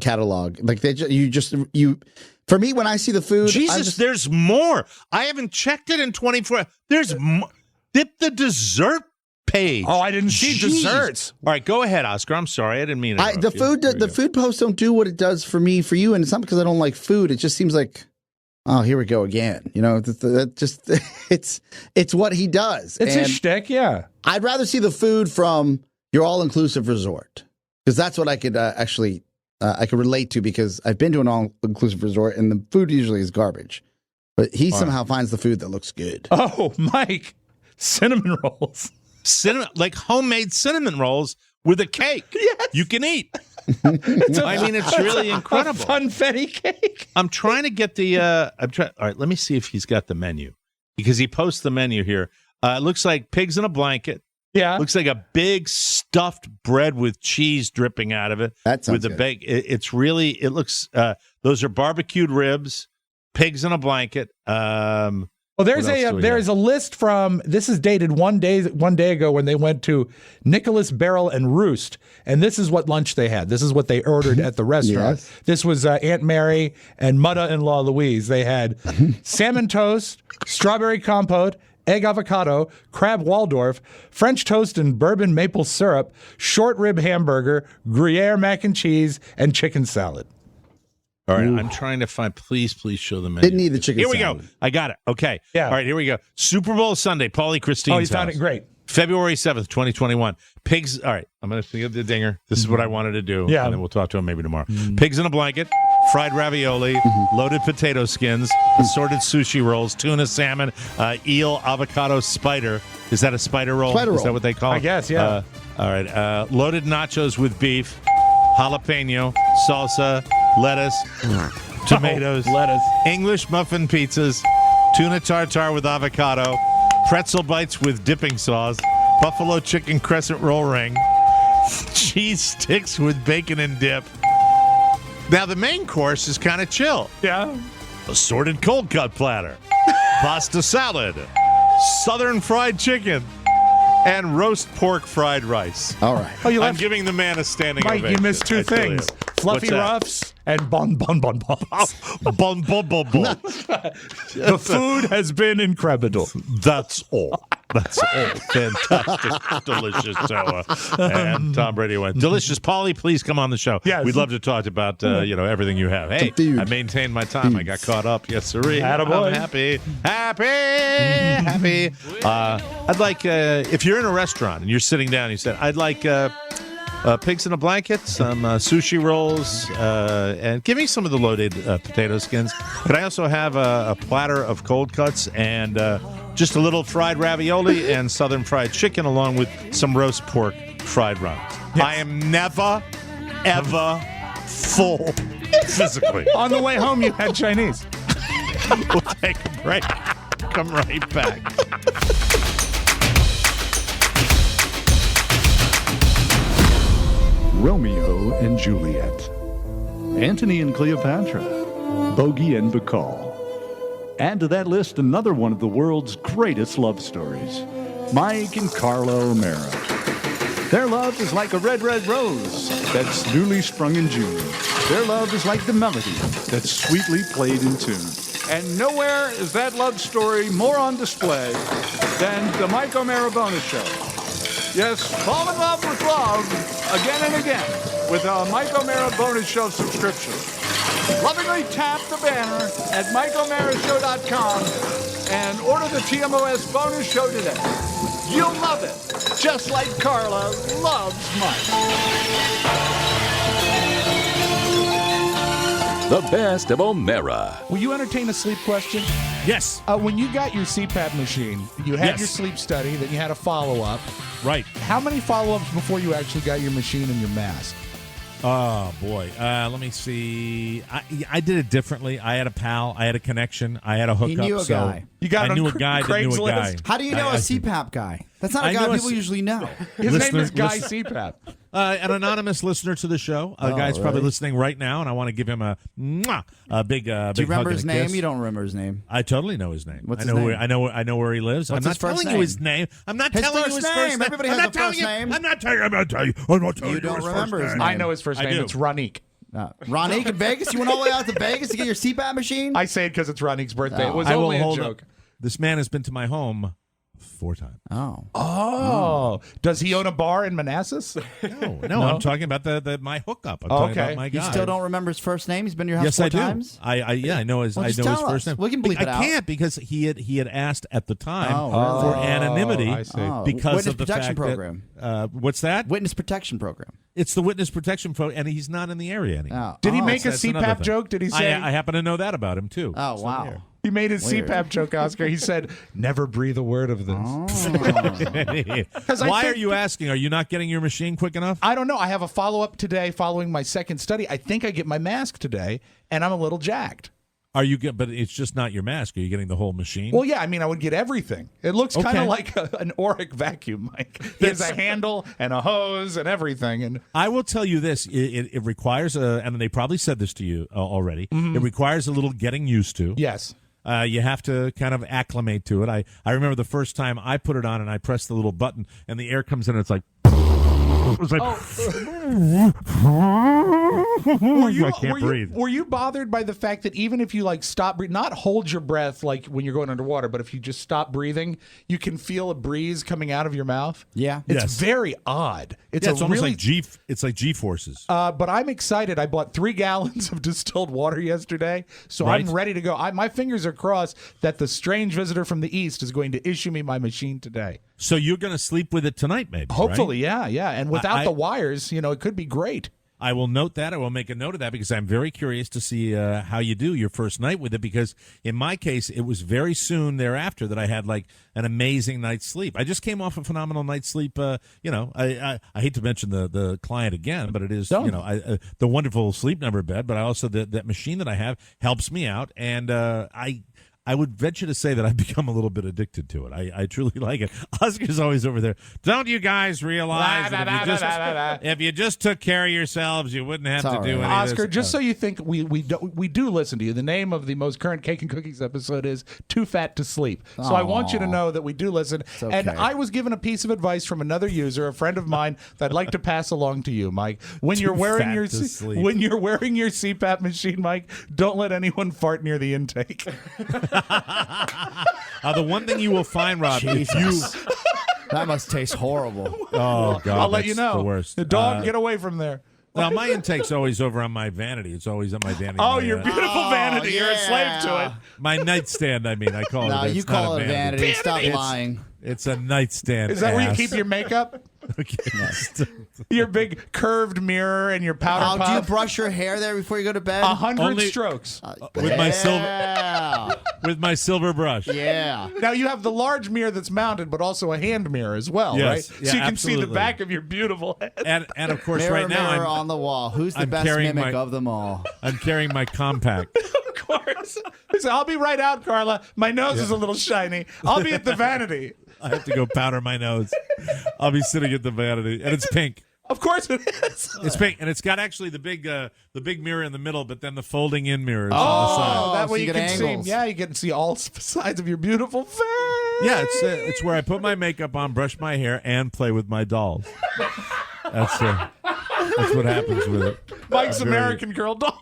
Speaker 4: catalog. Like for me, when I see the food,
Speaker 3: Jesus, there's more. I haven't checked it in 24. There's more. Dip the dessert page.
Speaker 5: Oh, I didn't see desserts.
Speaker 3: All right, go ahead, Oscar. I'm sorry, I didn't mean it.
Speaker 4: The food posts don't do what it does for me, for you, and it's not because I don't like food. It just seems like, oh, here we go again. It's what he does.
Speaker 5: It's his shtick, yeah.
Speaker 4: I'd rather see the food from your all-inclusive resort, because that's what I could I could relate to, because I've been to an all-inclusive resort and the food usually is garbage, but he somehow finds the food that looks good.
Speaker 5: Oh, Mike, cinnamon rolls.
Speaker 3: Like homemade cinnamon rolls with a cake.
Speaker 5: Yes.
Speaker 3: You can eat. It's really incredible.
Speaker 5: A funfetti cake.
Speaker 3: I'm trying to get the. All right, let me see if he's got the menu, because he posts the menu here. It looks like pigs in a blanket.
Speaker 5: Yeah.
Speaker 3: Looks like a big stuffed bread with cheese dripping out of it.
Speaker 4: That sounds
Speaker 3: with
Speaker 4: good.
Speaker 3: It's really. It looks. Those are barbecued ribs, pigs in a blanket.
Speaker 5: Well, there's a list from, this is dated one day ago, when they went to Nicholas Barrel and Roost, and this is what lunch they had. This is what they ordered at the restaurant.
Speaker 4: Yes.
Speaker 5: This was Aunt Mary and mother-in-law Louise. They had salmon toast, strawberry compote, egg avocado, crab Waldorf, French toast and bourbon maple syrup, short rib hamburger, Gruyere mac and cheese, and chicken salad.
Speaker 3: All right, I'm trying to find. Please show the menu.
Speaker 4: Didn't need the chicken
Speaker 3: Here we
Speaker 4: salad.
Speaker 3: go. I got it. Okay.
Speaker 5: Yeah.
Speaker 3: All right, here we go. Super Bowl Sunday, Pauly Christine's
Speaker 5: Oh, you found
Speaker 3: house.
Speaker 5: it great.
Speaker 3: February 7th, 2021. Pigs. All right, I'm going to give the dinger. This is what I wanted to do.
Speaker 5: Yeah.
Speaker 3: And then we'll talk to him maybe tomorrow. Pigs in a blanket, fried ravioli, loaded potato skins, assorted sushi rolls, tuna, salmon, eel, avocado, spider. Is that a spider roll?
Speaker 4: Spider roll.
Speaker 3: Is that what they call it?
Speaker 5: I guess, yeah.
Speaker 3: All right. Loaded nachos with beef, jalapeno, salsa, lettuce, tomatoes,
Speaker 5: lettuce.
Speaker 3: English muffin pizzas, tuna tartare with avocado, pretzel bites with dipping sauce, buffalo chicken crescent roll ring, cheese sticks with bacon and dip. Now, the main course is kind of chill.
Speaker 5: Yeah.
Speaker 3: Assorted cold cut platter, pasta salad, southern fried chicken, and roast pork fried rice.
Speaker 4: All right.
Speaker 5: Oh, you
Speaker 3: I'm
Speaker 5: left,
Speaker 3: giving the man a standing
Speaker 5: Mike,
Speaker 3: ovation.
Speaker 5: you missed two
Speaker 3: I tell you.
Speaker 5: things. Fluffy
Speaker 3: What's that?
Speaker 5: Ruffs and bon.
Speaker 3: Bon, bon, bon, bon.
Speaker 5: The food has been incredible.
Speaker 3: That's all. That's fantastic, delicious. So, and Tom Brady went, delicious. Paulie, please come on the show.
Speaker 5: Yes.
Speaker 3: We'd love to talk about everything you have. Hey, I maintained my time. I got caught up. Yes, sirree.
Speaker 5: Attaboy.
Speaker 3: I'm happy. I'd like if you're in a restaurant and you're sitting down, you said, I'd like pigs in a blanket, some sushi rolls, and give me some of the loaded potato skins. Could I also have a platter of cold cuts and just a little fried ravioli and southern fried chicken along with some roast pork fried rice? Yes. I am never, ever full physically.
Speaker 5: On the way home, you had Chinese.
Speaker 3: We'll take a break. Come right back.
Speaker 10: Romeo and Juliet, Antony and Cleopatra, Bogey and Bacall. Add to that list another one of the world's greatest love stories, Mike and Carla O'Mara. Their love is like a red, red rose that's newly sprung in June. Their love is like the melody that's sweetly played in tune. And nowhere is that love story more on display than the Mike O'Mara Bonus Show. Yes, fall in love with love again and again with a Mike O'Mara Bonus Show subscription. Lovingly tap the banner at MikeO'MaraShow.com and order the TMOS Bonus Show today. You'll love it, just like Carla loves Mike.
Speaker 1: The best of O'Mara.
Speaker 5: Will you entertain a sleep question?
Speaker 3: Yes.
Speaker 5: When you got your CPAP machine, you had
Speaker 3: Yes.
Speaker 5: your sleep study, then you had a follow-up.
Speaker 3: Right.
Speaker 5: How many follow-ups before you actually got your machine and your mask?
Speaker 3: Oh, boy. Let me see. I did it differently. I had a pal. I had a connection. I had a hookup.
Speaker 14: He knew a guy.
Speaker 5: You got
Speaker 3: I
Speaker 5: on
Speaker 3: knew a guy that knew a guy.
Speaker 14: How do you know a CPAP guy? That's not a
Speaker 3: I
Speaker 14: guy
Speaker 3: knew a
Speaker 14: people
Speaker 3: C-
Speaker 14: usually know.
Speaker 5: His name is Guy
Speaker 3: Listen-
Speaker 5: CPAP.
Speaker 3: An anonymous listener to the show. A guy's probably listening right now, and I want to give him a big
Speaker 14: Do you
Speaker 3: hug
Speaker 14: remember
Speaker 3: and
Speaker 14: his
Speaker 3: a
Speaker 14: name?
Speaker 3: kiss.
Speaker 14: You don't remember his name.
Speaker 3: I totally know his name.
Speaker 14: What's
Speaker 3: I
Speaker 14: his
Speaker 3: know
Speaker 14: name?
Speaker 3: Where, I know where he lives.
Speaker 14: What's
Speaker 3: I'm
Speaker 14: his
Speaker 3: not
Speaker 14: first
Speaker 3: telling
Speaker 14: name?
Speaker 3: you his name. I'm not
Speaker 14: His
Speaker 3: telling
Speaker 14: first
Speaker 3: you his
Speaker 14: name.
Speaker 3: first name.
Speaker 14: Everybody
Speaker 3: I'm
Speaker 14: has
Speaker 3: not
Speaker 14: a
Speaker 3: telling
Speaker 14: first
Speaker 3: you.
Speaker 14: name.
Speaker 3: I'm not telling you. I'm not telling you. I'm not telling
Speaker 14: You don't
Speaker 3: his
Speaker 14: remember
Speaker 3: first
Speaker 14: his
Speaker 3: name.
Speaker 14: name.
Speaker 5: I know his first
Speaker 3: I
Speaker 5: name.
Speaker 3: do.
Speaker 5: It's Ronique.
Speaker 14: Ronique in Vegas? You went all the way out to Vegas to get your CPAP machine?
Speaker 5: I say it because it's Ronique's birthday. It was
Speaker 3: I will
Speaker 5: only a
Speaker 3: hold
Speaker 5: joke.
Speaker 3: up. This man has been to my home 4 times.
Speaker 14: Oh.
Speaker 5: Oh. Does he own a bar in Manassas?
Speaker 3: No, I'm talking about my hookup. I'm talking about my
Speaker 14: You
Speaker 3: guy.
Speaker 14: still don't remember his first name? He's been to your house
Speaker 3: Yes,
Speaker 14: 4
Speaker 3: I do.
Speaker 14: times?
Speaker 3: I know his.
Speaker 14: Well,
Speaker 3: I
Speaker 14: just
Speaker 3: know his
Speaker 14: tell
Speaker 3: first
Speaker 14: us.
Speaker 3: name.
Speaker 14: We can bleep it out.
Speaker 3: I can't because he had asked at the time
Speaker 14: Oh,
Speaker 3: for
Speaker 14: really?
Speaker 3: anonymity
Speaker 5: I see.
Speaker 3: because
Speaker 14: Witness
Speaker 3: of the
Speaker 14: protection
Speaker 3: fact
Speaker 14: program.
Speaker 3: that what's that?
Speaker 14: Witness protection program.
Speaker 3: It's the witness protection program, and he's not in the area anymore.
Speaker 14: Oh.
Speaker 5: Did he
Speaker 14: Oh.
Speaker 5: make a
Speaker 3: That's another
Speaker 5: CPAP
Speaker 3: thing.
Speaker 5: joke? Did he say?
Speaker 3: I happen to know that about him too.
Speaker 14: Oh,
Speaker 3: So
Speaker 14: wow.
Speaker 3: there.
Speaker 5: He made his
Speaker 14: Weird.
Speaker 5: CPAP joke, Oscar. He said, never breathe a word of this.
Speaker 3: Why are you asking? Are you not getting your machine quick enough?
Speaker 5: I don't know. I have a follow-up today following my second study. I think I get my mask today, and I'm a little jacked.
Speaker 3: Are you get? But it's just not your mask. Are you getting the whole machine?
Speaker 5: Well, yeah, I mean, I would get everything. It looks kind
Speaker 3: Okay.
Speaker 5: of like an Oric vacuum, Mike. There's a handle and a hose and everything. And
Speaker 3: I will tell you this: it requires and they probably said this to you already.
Speaker 5: Mm-hmm.
Speaker 3: It requires a little getting used to.
Speaker 5: yes.
Speaker 3: You have to kind of acclimate to it. I remember the first time I put it on and I pressed the little button and the air comes in and it's like. It was like. I can't breathe.
Speaker 5: Were you bothered by the fact that even if you like stop breathing, not hold your breath like when you're going underwater, but if you just stop breathing, you can feel a breeze coming out of your mouth?
Speaker 14: Yeah.
Speaker 5: It's
Speaker 3: Yes.
Speaker 5: very odd. It's
Speaker 3: It's almost
Speaker 5: really,
Speaker 3: like It's like G forces.
Speaker 5: but I'm excited. I bought 3 gallons of distilled water yesterday, so
Speaker 3: Right.
Speaker 5: I'm ready to go. My fingers are crossed that the strange visitor from the east is going to issue me my machine today.
Speaker 3: So you're going to sleep with it tonight, maybe?
Speaker 5: Hopefully,
Speaker 3: right?
Speaker 5: yeah. And without
Speaker 3: I-
Speaker 5: the wires, it could be great.
Speaker 3: I will note that. I will make a note of that because I'm very curious to see how you do your first night with it. Because in my case, it was very soon thereafter that I had like an amazing night's sleep. I just came off a phenomenal night's sleep. I hate to mention the client again, but it is the wonderful Sleep Number bed. But I also that machine that I have helps me out, and I would venture to say that I've become a little bit addicted to it. I truly like it. Oscar's always over there. Don't you guys realize that if you just took care of yourselves, you wouldn't have to do any of
Speaker 5: Oscar,
Speaker 3: this?
Speaker 5: just so you think, we do listen to you. The name of the most current Cake and Cookies episode is Too Fat to Sleep. So I want you to know that we do listen.
Speaker 14: okay.
Speaker 5: And I was given a piece of advice from another user, a friend of mine, that I'd like to pass along to you, Mike. When you're wearing your CPAP machine, Mike, don't let anyone fart near the intake.
Speaker 3: The one thing you will find, Rob, if you
Speaker 14: That must taste horrible.
Speaker 3: oh god,
Speaker 5: I'll let you know.
Speaker 3: the worst.
Speaker 5: The dog, get away from there.
Speaker 3: Well, my intake's always over on my vanity. It's always on my vanity.
Speaker 5: Oh,
Speaker 3: my,
Speaker 5: your beautiful vanity.
Speaker 14: yeah.
Speaker 5: You're a slave to it.
Speaker 3: my nightstand. I mean, I call it.
Speaker 14: No,
Speaker 3: It's
Speaker 14: you
Speaker 3: not
Speaker 14: call
Speaker 3: a
Speaker 14: it vanity. Stop lying.
Speaker 3: It's a nightstand.
Speaker 5: Is that where you
Speaker 3: ass.
Speaker 5: keep your makeup?
Speaker 3: Okay.
Speaker 5: Your big curved mirror and your powder
Speaker 14: Do you
Speaker 5: puff?
Speaker 14: brush your hair there before you go to bed?
Speaker 5: 100
Speaker 3: Only-
Speaker 5: strokes.
Speaker 3: with my silver
Speaker 14: Yeah.
Speaker 3: with my silver brush.
Speaker 14: Yeah.
Speaker 5: Now you have the large mirror that's mounted, but also a hand mirror as well,
Speaker 3: Yes.
Speaker 5: right?
Speaker 3: Yeah,
Speaker 5: So you can see the
Speaker 3: absolutely.
Speaker 5: back of your beautiful head.
Speaker 3: And of course,
Speaker 14: Mirror,
Speaker 3: right now
Speaker 14: mirror on the wall. Who's the
Speaker 3: I'm
Speaker 14: best
Speaker 3: carrying
Speaker 14: mimic
Speaker 3: my-
Speaker 14: of them all?
Speaker 3: I'm carrying my compact.
Speaker 5: Of course. So I'll be right out, Carla. My nose is a little shiny. I'll be at the vanity.
Speaker 3: I have to go powder my nose. I'll be sitting at the vanity, and it's pink.
Speaker 5: Of course it is.
Speaker 3: It's pink, and it's got actually the big mirror in the middle, but then the folding in mirrors on the
Speaker 5: Oh,
Speaker 3: side.
Speaker 5: that
Speaker 14: so
Speaker 5: way
Speaker 14: you
Speaker 5: you
Speaker 14: get
Speaker 5: can
Speaker 14: angles.
Speaker 5: see. Yeah, you can see all sides of your beautiful face.
Speaker 3: Yeah, it's where I put my makeup on, brush my hair, and play with my dolls. That's what happens with it.
Speaker 5: Mike's
Speaker 3: I'm very-
Speaker 5: American Girl dolls.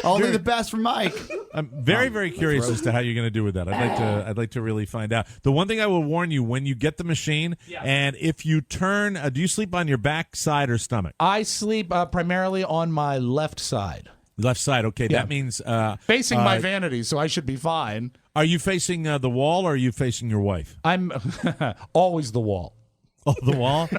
Speaker 14: Only the best for Mike.
Speaker 3: I'm very, very curious as to how you're going to do with that. I'd like to really find out. The one thing I will warn you: when you get the machine, and if you turn, do you sleep on your back side or stomach?
Speaker 5: I sleep primarily on my left side,
Speaker 3: Left side. Okay,
Speaker 5: Yeah.
Speaker 3: that means
Speaker 5: facing my vanity, so I should be fine.
Speaker 3: Are you facing the wall, or are you facing your wife?
Speaker 5: I'm always the wall.
Speaker 3: Oh, the wall?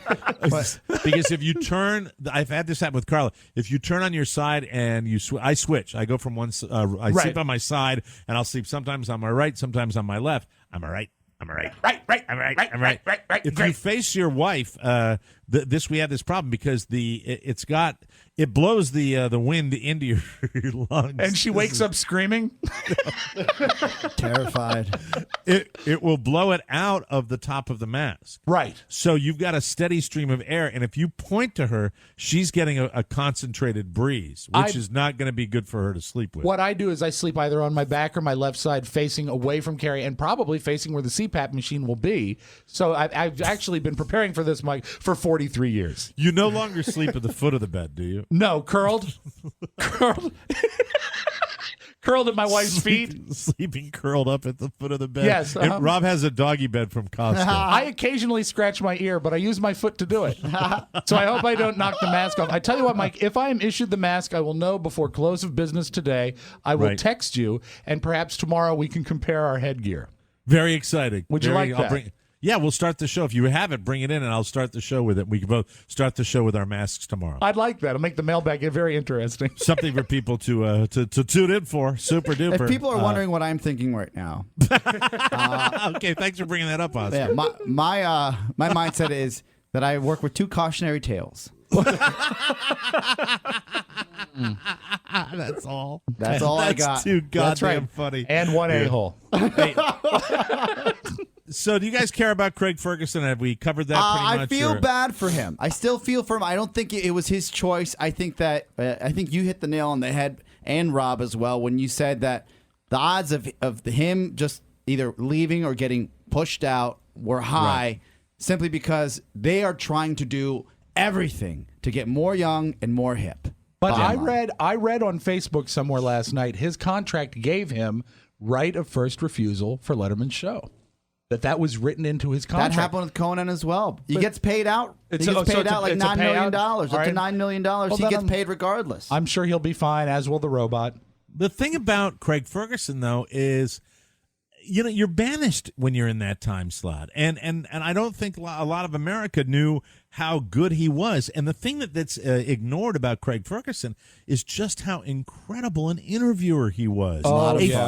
Speaker 3: Because if you turn, I've had this happen with Carla. If you turn on your side and I switch. I go from one. I sleep on my side, and I'll sleep sometimes on my right, sometimes on my left. I'm all right. I'm all right. I'm right. If you face your wife, we have this problem because it blows the wind into your lungs,
Speaker 5: And she wakes up screaming.
Speaker 14: Terrified.
Speaker 3: It will blow it out of the top of the mask.
Speaker 5: Right.
Speaker 3: So you've got a steady stream of air, and if you point to her, she's getting a concentrated breeze, which is not going to be good for her to sleep with.
Speaker 5: What I do is I sleep either on my back or my left side, facing away from Carrie, and probably facing where the CPAP machine will be. So I've actually been preparing for this, Mike, for 43 years.
Speaker 3: You no longer sleep at the foot of the bed, do you?
Speaker 5: No, curled. Curled at my wife's feet.
Speaker 3: Sleeping curled up at the foot of the bed.
Speaker 5: Yes,
Speaker 3: And Rob has a doggy bed from Costco.
Speaker 5: I occasionally scratch my ear, but I use my foot to do it. So I hope I don't knock the mask off. I tell you what, Mike, if I am issued the mask, I will know before close of business today. I will text you, and perhaps tomorrow we can compare our headgear.
Speaker 3: Very exciting.
Speaker 5: Would you like that?
Speaker 3: Yeah, we'll start the show. If you have it, bring it in, and I'll start the show with it. We can both start the show with our masks tomorrow.
Speaker 5: I'd like that. It'll make the mailbag very interesting.
Speaker 3: Something for people to tune in for. Super duper.
Speaker 14: If people are wondering what I'm thinking right now,
Speaker 3: okay, thanks for bringing that up, Oscar.
Speaker 14: yeah, my mindset is that I work with two cautionary tales.
Speaker 3: That's all.
Speaker 14: That's all I got.
Speaker 3: That's too goddamn funny.
Speaker 5: And one a-hole.
Speaker 3: So, do you guys care about Craig Ferguson? Have we covered that pretty much?
Speaker 14: I feel
Speaker 3: or-
Speaker 14: bad for him. I still feel for him. I don't think it was his choice. I think that I think you hit the nail on the head, and Rob as well, when you said that the odds of him just either leaving or getting pushed out were high, simply because they are trying to do everything to get more young and more hip.
Speaker 5: But I read on Facebook somewhere last night his contract gave him right of first refusal for Letterman's show. That was written into his contract.
Speaker 14: That happened with Conan as well. He gets paid out. He gets
Speaker 5: so
Speaker 14: paid
Speaker 5: it's a-
Speaker 14: out like
Speaker 5: it's a
Speaker 14: $9 million.
Speaker 5: payout?
Speaker 14: Up
Speaker 5: All
Speaker 14: to
Speaker 5: right.
Speaker 14: $9 million.
Speaker 5: Well,
Speaker 14: He
Speaker 5: then
Speaker 14: gets paid regardless.
Speaker 5: I'm sure he'll be fine, as will the robot.
Speaker 3: The thing about Craig Ferguson, though, is you're banished when you're in that time slot, and I don't think a lot of America knew how good he was. And the thing that's ignored about Craig Ferguson is just how incredible an interviewer he was.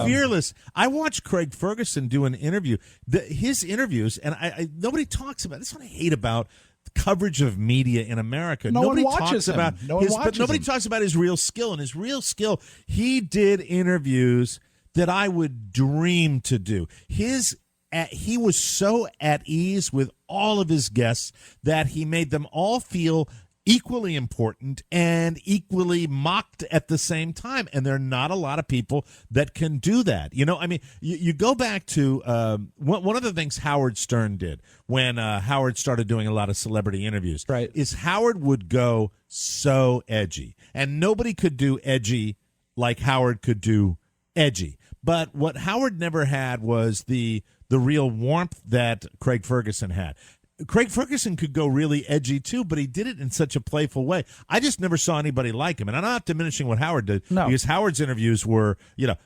Speaker 3: Fearless. I watched Craig Ferguson do an interview. His interviews, and nobody talks about this. Is what I hate about coverage of media in America. Nobody talks about but nobody talks about his real skill. And his real skill, he did interviews that I would dream to do. He was so at ease with all of his guests that he made them all feel equally important and equally mocked at the same time. And there are not a lot of people that can do that. You go back to one of the things Howard Stern did when Howard started doing a lot of celebrity interviews, is Howard would go so edgy. And nobody could do edgy like Howard could do edgy. But what Howard never had was the real warmth that Craig Ferguson had. Craig Ferguson could go really edgy too, but he did it in such a playful way. I just never saw anybody like him, and I'm not diminishing what Howard did, because Howard's interviews were,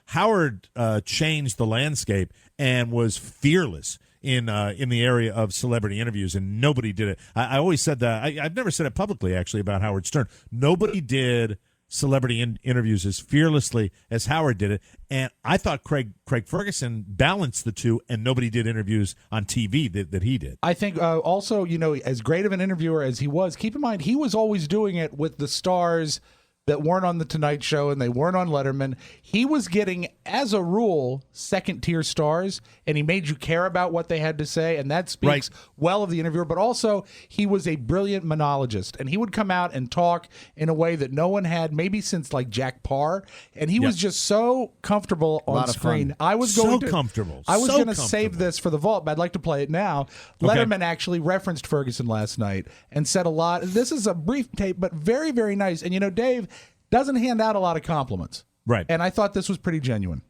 Speaker 3: Howard changed the landscape and was fearless in the area of celebrity interviews, and nobody did it. I always said that. I've never said it publicly, actually, about Howard Stern. Nobody did celebrity interviews as fearlessly as Howard did it, and I thought Craig Ferguson balanced the two, and nobody did interviews on TV that he did.
Speaker 5: I think also, as great of an interviewer as he was, keep in mind he was always doing it with the stars that weren't on the Tonight Show and they weren't on Letterman. He was getting, as a rule, second-tier stars, and he made you care about what they had to say, and that speaks well of the interviewer. But also, he was a brilliant monologist, and he would come out and talk in a way that no one had, maybe since, like, Jack Parr, and he was just so comfortable on screen. I was going to save this for the vault, but I'd like to play it now. Okay. Letterman actually referenced Ferguson last night and said a lot. This is a brief tape, but very, very nice. And, Dave doesn't hand out a lot of compliments.
Speaker 3: Right.
Speaker 5: And I thought this was pretty genuine.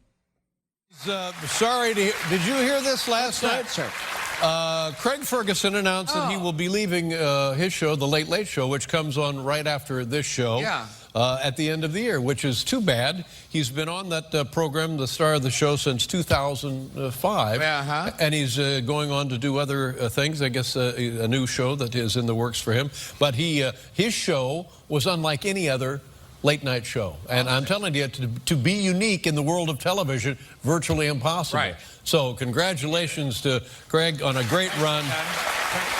Speaker 15: Sorry to hear. Did you hear this last night? Sir. Craig Ferguson announced that he will be leaving his show, The Late Late Show, which comes on right after this show at the end of the year, which is too bad. He's been on that program, the star of the show, since 2005. And he's going on to do other things. I guess a new show that is in the works for him. But his show was unlike any other late night show. And I'm telling you, to be unique in the world of television, virtually impossible. Right. So congratulations to Craig on a great run.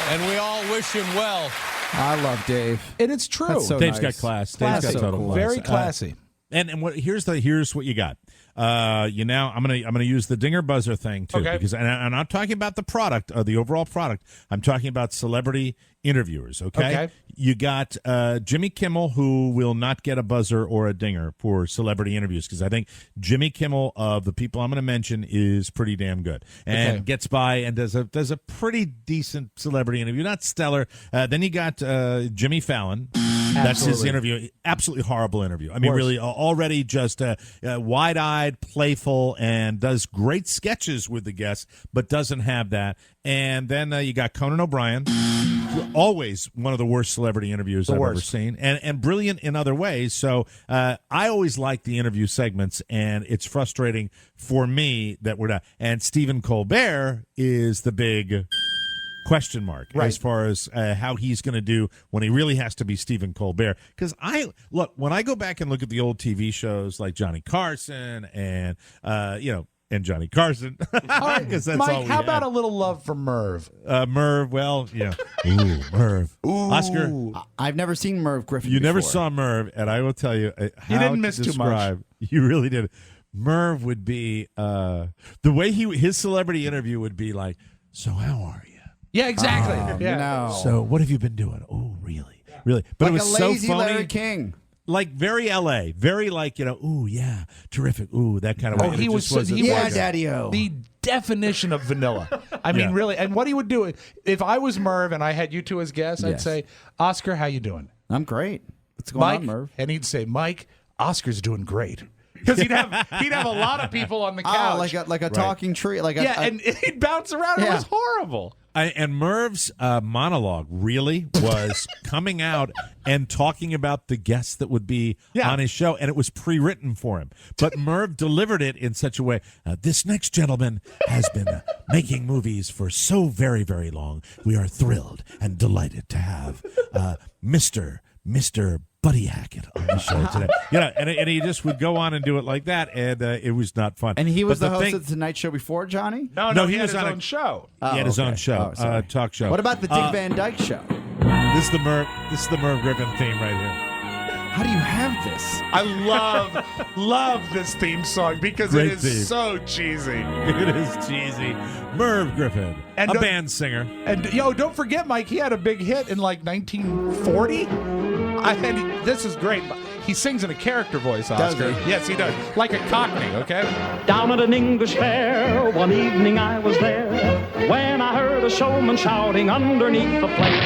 Speaker 15: And we all wish him well.
Speaker 14: I love Dave.
Speaker 5: And it's true.
Speaker 3: That's so Dave's got class. Dave's got total class.
Speaker 5: Very classy.
Speaker 3: And here's what you got. I'm gonna use the dinger buzzer thing too, because I'm not talking about the product or the overall product. I'm talking about celebrity interviewers. Okay. You got Jimmy Kimmel, who will not get a buzzer or a dinger for celebrity interviews, because I think Jimmy Kimmel, of the people I'm going to mention, is pretty damn good and gets by and does a pretty decent celebrity interview, not stellar. Then you got Jimmy Fallon. That's his interview. Absolutely horrible interview. I mean, really, already just wide-eyed, playful, and does great sketches with the guests, but doesn't have that. And then you got Conan O'Brien, always one of the worst celebrity interviews I've ever seen, and brilliant in other ways. So I always like the interview segments, and it's frustrating for me that we're not. And Stephen Colbert is the big question mark as far as how he's going to do when he really has to be Stephen Colbert. Because when I go back and look at the old TV shows like Johnny Carson and and Johnny Carson, because that's
Speaker 5: Mike,
Speaker 3: all we
Speaker 5: how
Speaker 3: had.
Speaker 5: about a little love for Merv?
Speaker 3: Merv, well, ooh, Merv.
Speaker 14: Ooh.
Speaker 3: Oscar,
Speaker 14: I've never seen Merv Griffin.
Speaker 3: You
Speaker 14: before.
Speaker 3: never saw Merv, and I will tell you,
Speaker 5: you didn't miss too much.
Speaker 3: You really did. Merv would be the way his celebrity interview would be like, so how are you?
Speaker 5: Yeah, exactly.
Speaker 14: No.
Speaker 3: So what have you been doing? Oh, really? Really? But
Speaker 14: like
Speaker 3: it was
Speaker 14: a lazy
Speaker 3: so funny.
Speaker 14: Larry King.
Speaker 3: Like very LA, very like, ooh, yeah, terrific, ooh, that kind of way.
Speaker 5: He was
Speaker 14: Daddy-o.
Speaker 5: The definition of vanilla. I mean, really. And what he would do, if I was Merv and I had you two as guests, I'd say, Oscar, how you doing?
Speaker 14: I'm great. What's going
Speaker 5: Mike,
Speaker 14: on, Merv?
Speaker 5: And he'd say, Mike, Oscar's doing great. Because he'd have a lot of people on the couch.
Speaker 14: Like a talking tree.
Speaker 5: And he'd bounce around. It was horrible.
Speaker 3: And Merv's monologue really was coming out and talking about the guests that would be on his show, and it was pre-written for him. But Merv delivered it in such a way, this next gentleman has been making movies for so very, very long. We are thrilled and delighted to have Mr. Buddy Hackett on the show today. And he just would go on and do it like that, and it was not fun.
Speaker 14: And he was the host of the Tonight Show before, Johnny?
Speaker 5: No, he had his own show.
Speaker 3: He had his own show, talk show.
Speaker 14: What about the Dick Van Dyke Show?
Speaker 3: This is the Merv Griffin theme right here.
Speaker 14: How do you have this?
Speaker 5: I love this theme song because
Speaker 3: Great
Speaker 5: it is
Speaker 3: theme.
Speaker 5: so cheesy.
Speaker 3: It is cheesy. Merv Griffin, a band singer.
Speaker 5: And don't forget, Mike, he had a big hit in like 1940. This is great. He sings in a character voice, Oscar.
Speaker 14: Does he?
Speaker 5: Yes, he does. Like a Cockney, okay?
Speaker 16: Down at an English fair, one evening I was there, when I heard a showman shouting underneath the plate.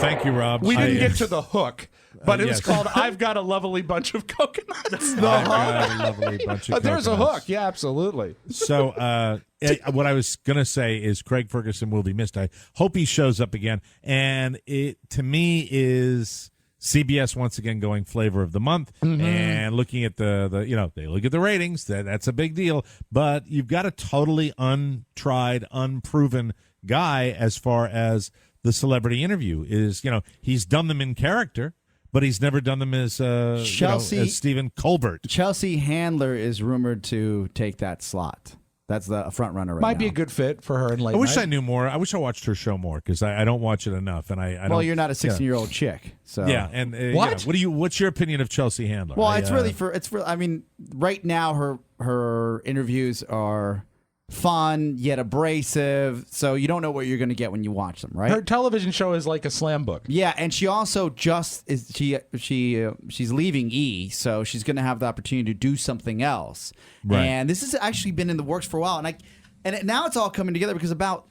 Speaker 17: Thank you, Rob.
Speaker 5: We didn't get to the hook, but it was
Speaker 17: yes.
Speaker 5: called "I've Got a Lovely Bunch of Coconuts."
Speaker 17: I've got a lovely bunch of
Speaker 5: There's a
Speaker 17: coconuts.
Speaker 5: hook. Yeah, absolutely.
Speaker 17: So what I was going to say is Craig Ferguson will be missed. I hope he shows up again. And it, to me, is CBS once again going flavor of the month and looking at the they look at the ratings. That's a big deal. But you've got a totally untried, unproven guy as far as the celebrity interview is. He's done them in character, but he's never done them as as Stephen Colbert.
Speaker 14: Chelsea Handler is rumored to take that slot. That's the front runner right now.
Speaker 5: Might be a good fit for her in late
Speaker 17: I wish
Speaker 5: night.
Speaker 17: I knew more. I wish I watched her show more because I don't watch it enough. And I
Speaker 14: Well,
Speaker 17: don't,
Speaker 14: you're not a 16-year-old chick, so
Speaker 17: Yeah, and
Speaker 5: What?
Speaker 17: What's your opinion of Chelsea Handler?
Speaker 14: Well, I mean, right now her interviews are fun yet abrasive, so you don't know what you're going to get when you watch them, right?
Speaker 5: Her television show is like a slam book.
Speaker 14: Yeah, and she also she's leaving E, so she's going to have the opportunity to do something else.
Speaker 17: Right.
Speaker 14: And this has actually been in the works for a while, now it's all coming together because about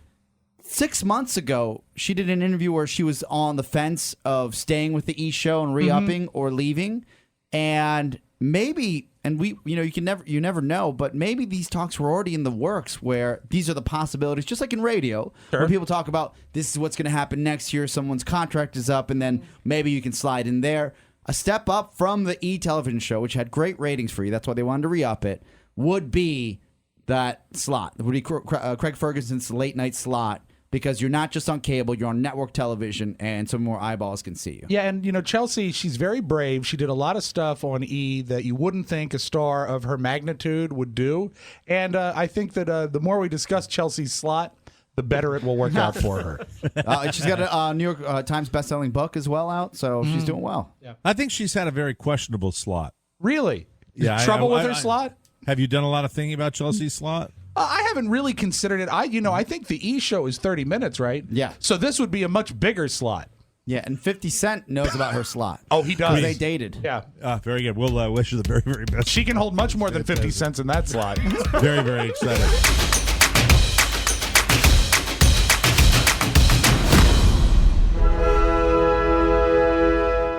Speaker 14: 6 months ago, she did an interview where she was on the fence of staying with the E show and re-upping or leaving, and maybe. And you never know, but maybe these talks were already in the works where these are the possibilities, just like in radio, where people talk about this is what's going to happen next year, someone's contract is up, and then maybe you can slide in there. A step up from the E television show, which had great ratings for you, that's why they wanted to re-up it, would be that slot. It would be Craig Ferguson's late night slot. Because you're not just on cable, you're on network television, and some more eyeballs can see you.
Speaker 5: Yeah, and Chelsea, she's very brave. She did a lot of stuff on E that you wouldn't think a star of her magnitude would do. And I think that the more we discuss Chelsea's slot, the better it will work out for her.
Speaker 14: And she's got a New York Times bestselling book as well out, so she's doing well.
Speaker 5: Yeah.
Speaker 17: I think she's had a very questionable slot.
Speaker 5: Really?
Speaker 17: Yeah,
Speaker 5: Trouble with her slot?
Speaker 17: Have you done a lot of thinking about Chelsea's slot?
Speaker 5: I haven't really considered it. I think the E show is 30 minutes, right?
Speaker 14: Yeah.
Speaker 5: So this would be a much bigger slot.
Speaker 14: Yeah, and 50 Cent knows about her slot.
Speaker 5: Oh, he does.
Speaker 14: They dated.
Speaker 5: Yeah.
Speaker 17: Very good. We'll wish her the very, very best.
Speaker 5: She can hold much more than 50 cents in that slot.
Speaker 17: Very, very excited.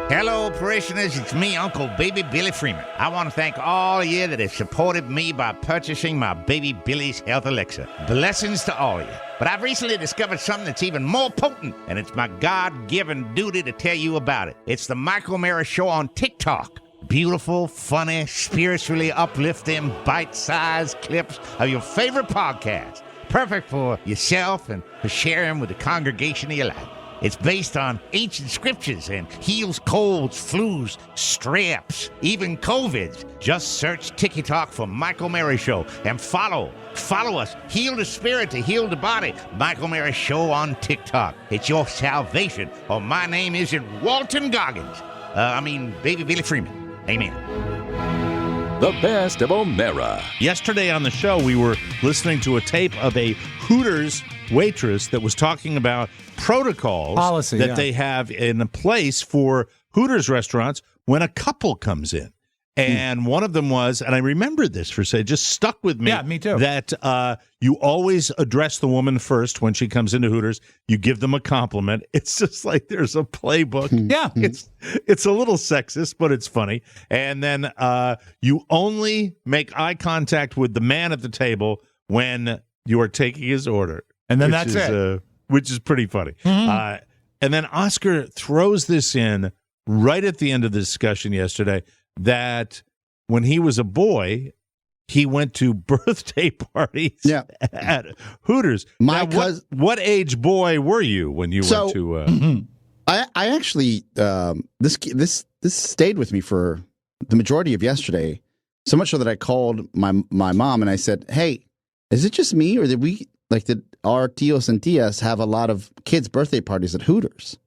Speaker 2: Hello, parishioners. It's me, Uncle Baby Billy Freeman. I want to thank all of you that have supported me by purchasing my Baby Billy's Health Elixir. Blessings to all of you. But I've recently discovered something that's even more potent, and it's my God-given duty to tell you about it. It's the Michael Mara Show on TikTok. Beautiful, funny, spiritually uplifting, bite-sized clips of your favorite podcast. Perfect for yourself and for sharing with the congregation of your life. It's based on ancient scriptures and heals colds, flus, straps, even COVIDs. Just search TikTok for Michael Mara Show and follow us. Heal the spirit to heal the body. Michael Mara Show on TikTok. It's your salvation. Or my name isn't Walton Goggins. Baby Billy Freeman. Amen.
Speaker 1: The best of O'Mara.
Speaker 3: Yesterday on the show, we were listening to a tape of a Hooters waitress that was talking about protocols that they have in place for Hooters restaurants when a couple comes in. And one of them was, and I remembered this for say, just stuck with me.
Speaker 5: Yeah, me too.
Speaker 3: That you always address the woman first when she comes into Hooters. You give them a compliment. It's just like there's a playbook.
Speaker 5: Yeah.
Speaker 3: It's a little sexist, but it's funny. And then you only make eye contact with the man at the table when you are taking his order.
Speaker 5: And then that's
Speaker 3: it. Which is pretty funny. And then Oscar throws this in right at the end of the discussion yesterday that when he was a boy, he went to birthday parties at Hooters. What age boy were you when you went to...
Speaker 4: I actually, this stayed with me for the majority of yesterday, so much so that I called my mom and I said, hey, is it just me or did our tios and tias have a lot of kids' birthday parties at Hooters?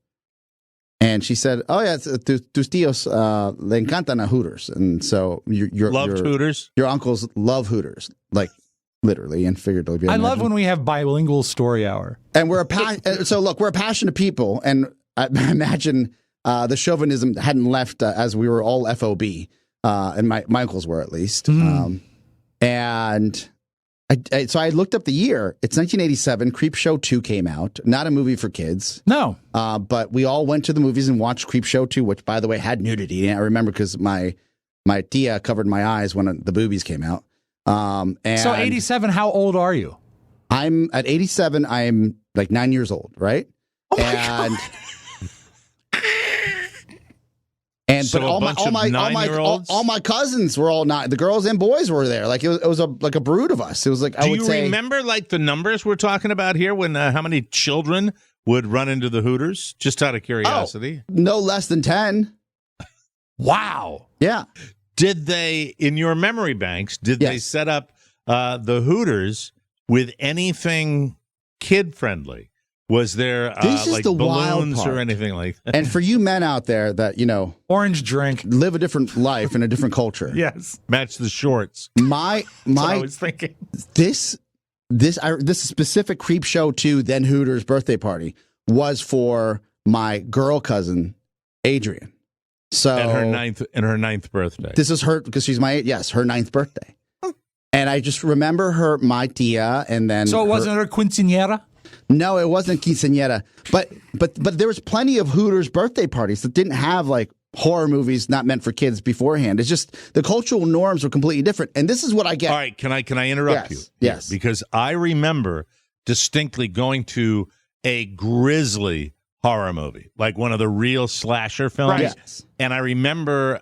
Speaker 4: And she said, "Oh yeah, tus tios le encantan a Hooters," and so your
Speaker 3: Hooters.
Speaker 4: Your uncles love Hooters, like literally and figuratively.
Speaker 5: I love when we have bilingual story hour.
Speaker 4: And we're we're passionate people, and I imagine the chauvinism hadn't left as we were all FOB, and my uncles were at least, and So I looked up the year. It's 1987. Creepshow 2 came out. Not a movie for kids.
Speaker 5: No.
Speaker 4: But we all went to the movies and watched Creepshow 2, which, by the way, had nudity. I remember because my tia covered my eyes when the boobies came out. And
Speaker 5: so 87, how old are you?
Speaker 4: I'm at 87. I'm like 9 years old, right?
Speaker 5: Oh my God.
Speaker 4: And
Speaker 3: So
Speaker 4: but
Speaker 3: a bunch of 9-year-olds?
Speaker 4: all my cousins were all not. The girls and boys were there. Like it was like a brood of us. It was like
Speaker 3: Do you remember like the numbers we're talking about here? When how many children would run into the Hooters? Just out of curiosity.
Speaker 4: No less than 10.
Speaker 5: Wow.
Speaker 4: Yeah.
Speaker 3: Did they, in your memory banks, they set up the Hooters with anything kid friendly? Was there
Speaker 4: This is
Speaker 3: like
Speaker 4: the wild
Speaker 3: balloons
Speaker 4: part.
Speaker 3: or anything like that?
Speaker 4: And for you men out there that
Speaker 5: orange drink,
Speaker 4: live a different life in a different culture.
Speaker 5: Yes.
Speaker 3: Match the shorts.
Speaker 4: My
Speaker 5: That's what I was thinking.
Speaker 4: This specific Creepshow 2 then Hooters birthday party was for my girl cousin Adrian. So
Speaker 3: At her ninth birthday.
Speaker 4: This is her because she's her 9th birthday. And I just remember my tia, and then
Speaker 5: So it wasn't her quinceañera?
Speaker 4: No, it wasn't quinceañera. But there was plenty of Hooters birthday parties that didn't have like horror movies not meant for kids beforehand. It's just the cultural norms were completely different. And this is what I get.
Speaker 3: All right, can I interrupt you?
Speaker 4: Yes.
Speaker 3: Because I remember distinctly going to a grisly horror movie, like one of the real slasher films.
Speaker 4: Right. Yes.
Speaker 3: And I remember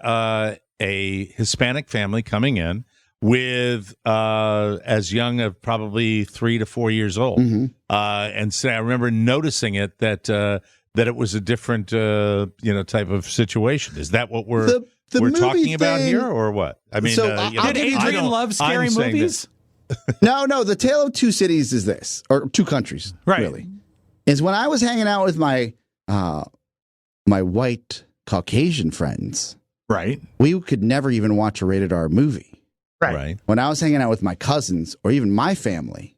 Speaker 3: a Hispanic family coming in with as young of probably 3 to 4 years old.
Speaker 4: Mm-hmm.
Speaker 3: And so I remember noticing it that it was a different type of situation. Is that what we're talking about here, or what? I mean,
Speaker 5: did Adrian love scary movies?
Speaker 4: No. The Tale of Two Cities is this, or two countries,
Speaker 5: right?
Speaker 4: Really, is when I was hanging out with my my white Caucasian friends.
Speaker 5: Right.
Speaker 4: We could never even watch a rated R movie.
Speaker 5: Right.
Speaker 4: When I was hanging out with my cousins or even my family,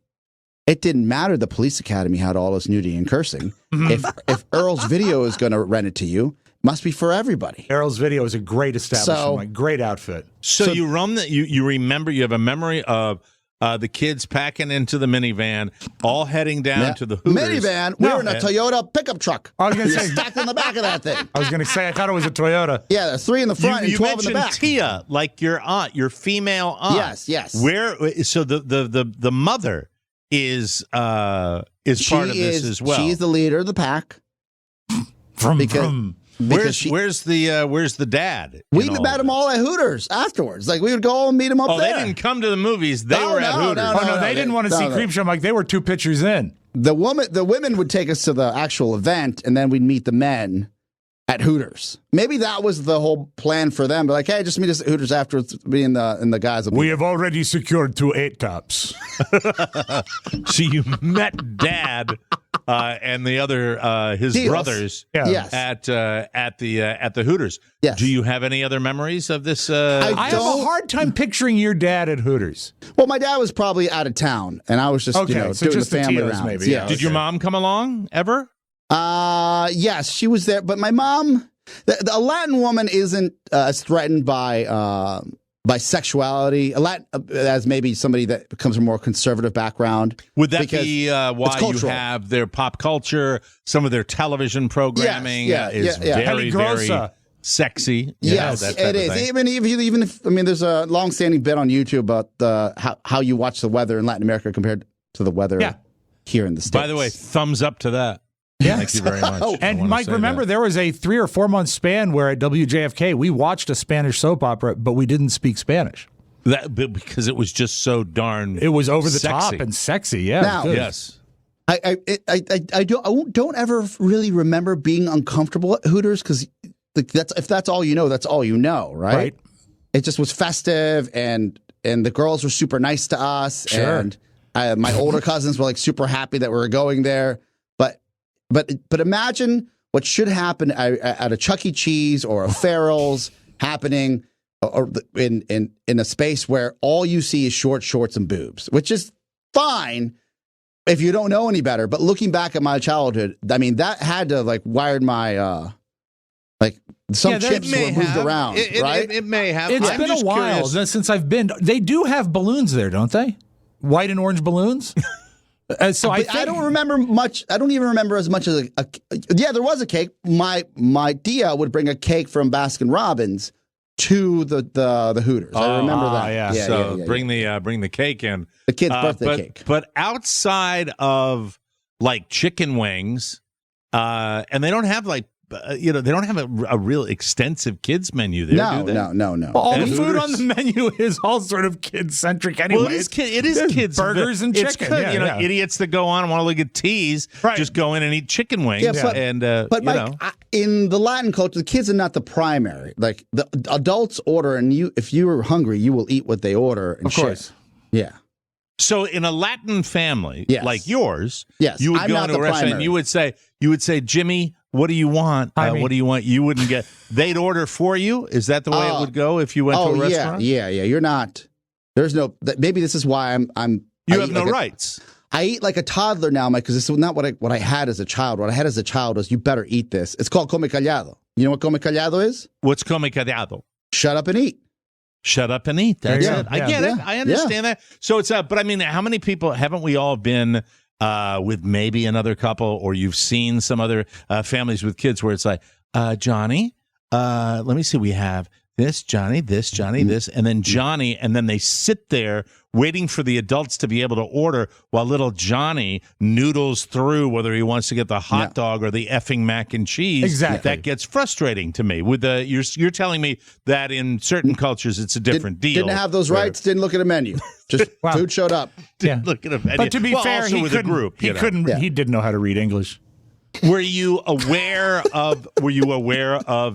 Speaker 4: it didn't matter. The police academy had all this nudity and cursing. If Earl's Video is going to rent it to you, it must be for everybody.
Speaker 5: Earl's Video is a great establishment, great outfit.
Speaker 3: So you run that. You remember. You have a memory of the kids packing into the minivan, all heading down to the Hooters.
Speaker 4: Minivan? We were in a Toyota pickup truck.
Speaker 5: I was going to say
Speaker 4: stacked in the back of that thing.
Speaker 5: I was going to say I thought it was a Toyota.
Speaker 4: Yeah, there's 3 in the front and 12 in the back.
Speaker 3: Tia, like your aunt, your female aunt.
Speaker 4: Yes.
Speaker 3: Where? So the mother is part of this as well.
Speaker 4: She's the leader of the pack.
Speaker 3: Where's the dad?
Speaker 4: We met him all at Hooters afterwards. Like we would go and meet him up there.
Speaker 3: They didn't come to the movies. They were at Hooters.
Speaker 5: They didn't want to see Creepshow. Like they were 2 pictures in.
Speaker 4: The women would take us to the actual event, and then we'd meet the men at Hooters. Maybe that was the whole plan for them. But like, hey, just meet us at Hooters after being the guys.
Speaker 5: We have already secured 2 8-tops.
Speaker 3: So you met Dad and the other his brothers at the Hooters.
Speaker 4: Yes.
Speaker 3: Do you have any other memories of this?
Speaker 5: I have a hard time picturing your dad at Hooters.
Speaker 4: Well, my dad was probably out of town, and I was just doing
Speaker 5: just
Speaker 4: the family
Speaker 5: tios,
Speaker 4: rounds.
Speaker 5: maybe.
Speaker 4: Yeah.
Speaker 3: Did your mom come along ever?
Speaker 4: Yes, she was there, but my mom, the Latin woman, isn't as threatened by sexuality. As maybe somebody that comes from a more conservative background.
Speaker 3: Would that be why you have their pop culture, some of their television programming is very, very sexy?
Speaker 4: Yes, it is. Even if there's a long-standing bit on YouTube about how you watch the weather in Latin America compared to the weather here in the States.
Speaker 3: By the way, thumbs up to that. Thank you very much.
Speaker 5: And Mike, remember there was a 3 or 4 month span where at WJFK we watched a Spanish soap opera, but we didn't speak Spanish.
Speaker 3: Because it was just so darn.
Speaker 5: It was over the
Speaker 3: sexy.
Speaker 5: top and sexy. Yeah.
Speaker 4: Now,
Speaker 3: yes.
Speaker 4: I don't ever really remember being uncomfortable at Hooters because if that's all you know, that's all you know, right? It just was festive and the girls were super nice to us.
Speaker 5: Sure.
Speaker 4: And my older cousins were like super happy that we were going there. But imagine what should happen at a Chuck E. Cheese or a Farrell's happening or in a space where all you see is short shorts and boobs, which is fine if you don't know any better. But looking back at my childhood, I mean, that had to like wired my some chips were moved around, right?
Speaker 3: It may have.
Speaker 5: It's been a while since I've been. They do have balloons there, don't they? white and orange balloons. So I
Speaker 4: don't remember much. I don't even remember as much as yeah, there was a cake. My Dia would bring a cake from Baskin Robbins to the Hooters. I remember that.
Speaker 3: Yeah. So bring the cake in.
Speaker 4: The kid's birthday cake.
Speaker 3: But outside of like chicken wings, and they don't have like they don't have a real extensive kids menu there.
Speaker 4: No,
Speaker 3: do they?
Speaker 4: no.
Speaker 5: Well, all the food on the menu is all sort of kid centric anyway.
Speaker 3: Well, it is kids
Speaker 5: burgers and
Speaker 3: it's
Speaker 5: chicken.
Speaker 3: Good. Idiots that go on and want to look at teas just go in and eat chicken wings.
Speaker 4: Yeah, but Mike, in the Latin culture, the kids are not the primary. Like the adults order, and if you are hungry, you will eat what they order. And
Speaker 5: of course,
Speaker 4: yeah.
Speaker 3: So in a Latin family like yours,
Speaker 4: you
Speaker 3: would go into a restaurant and you would say, Jimmy, what do you want? What do you want? You wouldn't get. They'd order for you. Is that the way it would go if you went to a restaurant?
Speaker 4: Yeah. You're not. There's no. Maybe this is why I'm.
Speaker 3: You have no rights.
Speaker 4: I eat like a toddler now, Mike, because this is not what I had as a child. What I had as a child was, you better eat this. It's called come callado. You know what come callado is?
Speaker 3: What's come callado?
Speaker 4: Shut up and eat.
Speaker 3: Shut up and eat. That's it. I get it. I understand that. So it's but I mean, how many people haven't we all been with maybe another couple, or you've seen some other families with kids where it's like, Johnny, let me see, we have this, Johnny, this, and then Johnny, and then they sit there waiting for the adults to be able to order while little Johnny noodles through whether he wants to get the hot dog or the effing mac and cheese.
Speaker 5: Exactly.
Speaker 3: That gets frustrating to me. With you're telling me that in certain cultures it's a different deal.
Speaker 4: Didn't have those rights, didn't look at a menu. Just food showed up.
Speaker 3: Didn't look at a menu.
Speaker 5: But to be fair,
Speaker 3: also
Speaker 5: he
Speaker 3: with
Speaker 5: couldn't.
Speaker 3: a group,
Speaker 5: He couldn't.
Speaker 4: Yeah.
Speaker 5: He didn't know how to read English.
Speaker 3: Were you aware of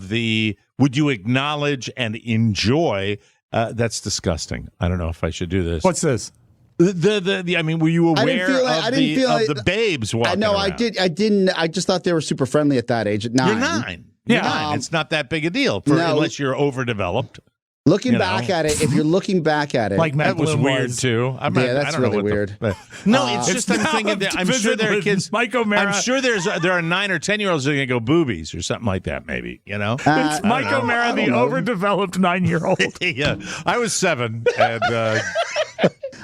Speaker 3: the? Would you acknowledge and enjoy? That's disgusting. I don't know if I should do this.
Speaker 5: What's this?
Speaker 3: I mean, were you aware of the babes walking
Speaker 4: No,
Speaker 3: around?
Speaker 4: I didn't. I just thought they were super friendly at that age. At 9.
Speaker 3: You're 9. You're 9. It's not that big a deal unless you're overdeveloped.
Speaker 4: Looking back at it, if you're looking back at it,
Speaker 5: like Matt
Speaker 3: that was
Speaker 5: Bloom
Speaker 3: weird too.
Speaker 4: That's really weird.
Speaker 3: No, it's just I'm thinking that I'm sure there are kids.
Speaker 5: Mike O'Mara.
Speaker 3: I'm sure there are 9 or 10 year olds who are going to go boobies or something like that. Maybe
Speaker 5: it's Mike O'Mara, the overdeveloped 9-year-old.
Speaker 3: Yeah, I was 7 and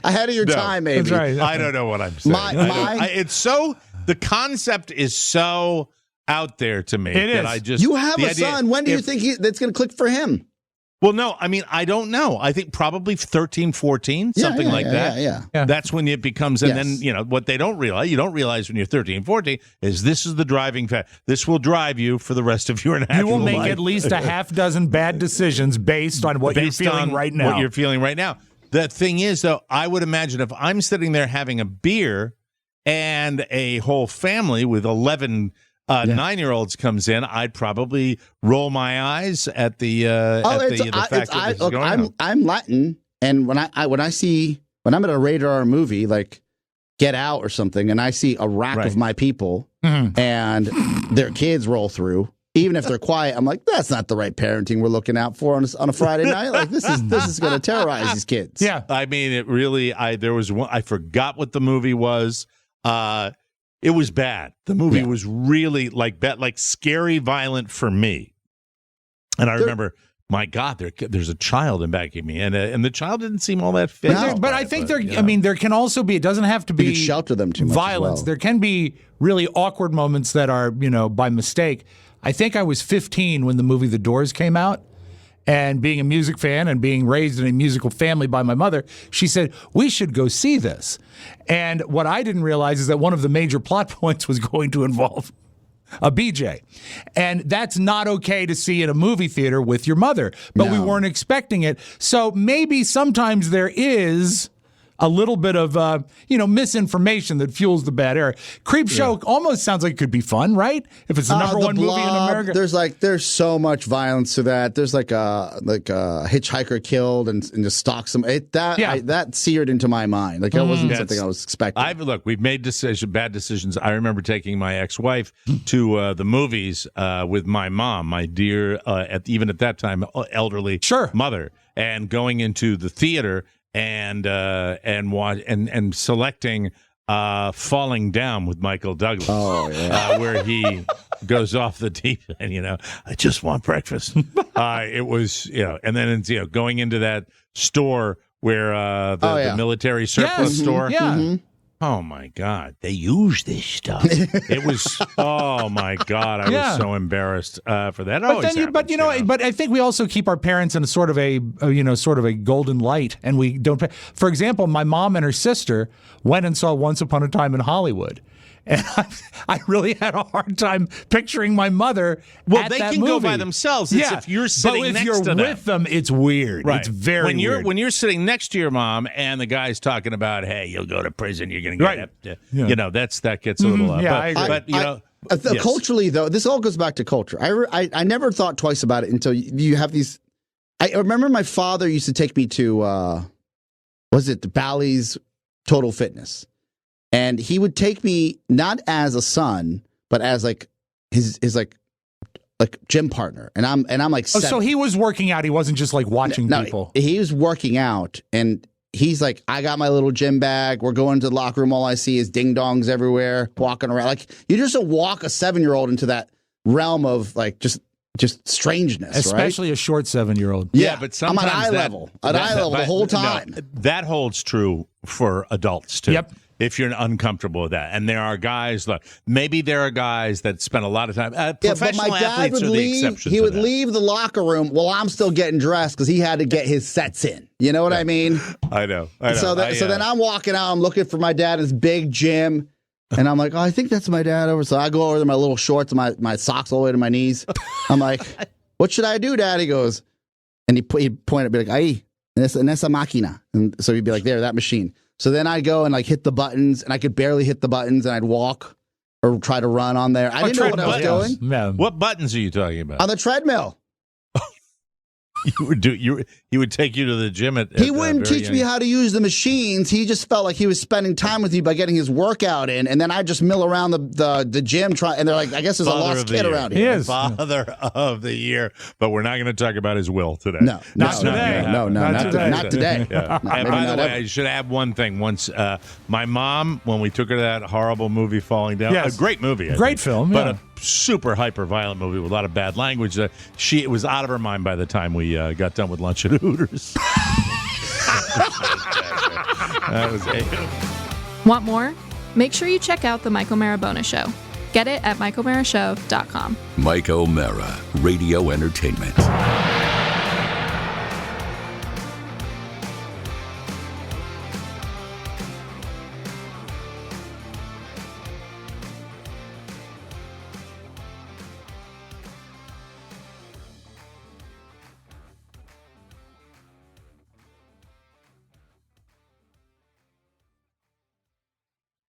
Speaker 4: ahead of your time. Maybe
Speaker 5: that's right.
Speaker 3: I don't know what I'm saying. It's so the concept is so out there to me.
Speaker 5: It is.
Speaker 3: That I just
Speaker 4: you have a son. When do you think that's going to click for him?
Speaker 3: Well, no, I mean, I don't know. I think probably 13, 14, something like that.
Speaker 4: Yeah.
Speaker 3: That's when it becomes, and then, what they don't realize, you don't realize when you're 13, 14, is this is the driving factor. This will drive you for the rest of your natural life.
Speaker 5: You will make at least a half dozen bad decisions based on what you're feeling right now.
Speaker 3: What you're feeling right now. The thing is, though, I would imagine if I'm sitting there having a beer and a whole family with 11 9-year-olds comes in, I'd probably roll my eyes at the fact that this is going on.
Speaker 4: I'm Latin, and when I'm at a rated R movie like Get Out or something, and I see a rack of my people and their kids roll through, even if they're quiet, I'm like, that's not the right parenting we're looking out for on a Friday night. Like this is going to terrorize these kids.
Speaker 5: Yeah,
Speaker 3: I mean, it really. There was one. I forgot what the movie was. It was bad. The movie was really like scary, violent for me. And I remember, my God, there's a child in back of me, and the child didn't seem all that fit.
Speaker 5: But I think I mean, there can also be. It doesn't have to be
Speaker 4: you shelter them too much.
Speaker 5: Violence.
Speaker 4: As well.
Speaker 5: There can be really awkward moments that are by mistake. I think I was 15 when the movie The Doors came out. And being a music fan and being raised in a musical family by my mother, she said, we should go see this. And what I didn't realize is that one of the major plot points was going to involve a BJ. And that's not okay to see in a movie theater with your mother. But we weren't expecting it. So maybe sometimes there is a little bit of, misinformation that fuels the bad air. Creepshow almost sounds like it could be fun, right? If it's the number one movie in America.
Speaker 4: There's so much violence to that. There's like a hitchhiker killed and just stalks them. That seared into my mind. Like that wasn't something I was expecting.
Speaker 3: We've made bad decisions. I remember taking my ex-wife to the movies with my mom, my dear, even at that time, elderly mother, and going into the theater and selecting Falling Down with Michael Douglas, where he goes off the deep end. I just want breakfast. It was and then going into that store where the military surplus store.
Speaker 5: Yeah.
Speaker 4: Mm-hmm.
Speaker 3: Oh my God, they use this stuff. It was. Oh my God, I was so embarrassed for that.
Speaker 5: But I think we also keep our parents in a sort of a golden light, and we don't. For example, my mom and her sister went and saw Once Upon a Time in Hollywood. And I really had a hard time picturing my mother.
Speaker 3: Well,
Speaker 5: at
Speaker 3: they
Speaker 5: that
Speaker 3: can
Speaker 5: movie.
Speaker 3: go by themselves. It's if you're sitting
Speaker 5: but if
Speaker 3: next
Speaker 5: you're
Speaker 3: to them.
Speaker 5: with them, it's weird.
Speaker 3: Right.
Speaker 5: It's very weird.
Speaker 3: When you're sitting next to your mom and the guy's talking about, hey, you'll go to prison, you're going to get up to, that gets a little up.
Speaker 5: Yeah, I agree.
Speaker 4: Culturally, though, this all goes back to culture. I never thought twice about it until you have these. I remember my father used to take me to, the Bally's Total Fitness. And he would take me not as a son, but as like his gym partner. And I'm like,
Speaker 5: so he was working out. He wasn't just like watching people.
Speaker 4: He was working out, and he's like, I got my little gym bag. We're going to the locker room. All I see is ding dongs everywhere, walking around. Like, you just don't walk a 7-year-old into that realm of like just strangeness,
Speaker 5: especially
Speaker 4: right?
Speaker 5: a short 7-year-old.
Speaker 4: Yeah,
Speaker 3: but sometimes
Speaker 4: I'm at eye level the whole time.
Speaker 3: No, that holds true for adults too.
Speaker 5: Yep.
Speaker 3: If you're uncomfortable with that, and there are guys that spend a lot of time. Professional
Speaker 4: but my dad
Speaker 3: athletes
Speaker 4: would
Speaker 3: are the
Speaker 4: leave.
Speaker 3: exception.
Speaker 4: He would leave the locker room while I'm still getting dressed because he had to get his sets in. You know what I mean?
Speaker 3: I know.
Speaker 4: So then I'm walking out. I'm looking for my dad in his big gym, and I'm like, oh, I think that's my dad over. So I go over to my little shorts and my socks all the way to my knees. I'm like, what should I do, Dad? He goes, and he'd point at me like, ahí, en esa máquina. And so he'd be like, there, that machine. So then I'd go and like hit the buttons, and I could barely hit the buttons, and I'd walk or try to run on there. I didn't know what I was doing.
Speaker 5: Yeah.
Speaker 3: What buttons are you talking about?
Speaker 4: On the treadmill.
Speaker 3: He would take you to the gym
Speaker 4: He wouldn't teach me how to use the machines. He just felt like he was spending time with me by getting his workout in, and then I'd just mill around the gym. And they're like, I guess there's a lost kid around here.
Speaker 5: He is.
Speaker 3: Father of the year, but we're not going to talk about his will today.
Speaker 4: No,
Speaker 5: not today.
Speaker 4: Not today.
Speaker 3: Yeah. And by the way, I should add one thing. Once my mom, when we took her to that horrible movie, Falling Down, a great movie,
Speaker 5: great film,
Speaker 3: but a super hyper violent movie with a lot of bad language. It was out of her mind by the time we got done with lunch at Hooters. That was it.
Speaker 6: Want more? Make sure you check out The Mike O'Mara Bonus Show. Get it at MikeO'MaraShow.com.
Speaker 1: Mike O'Mara, Radio Entertainment.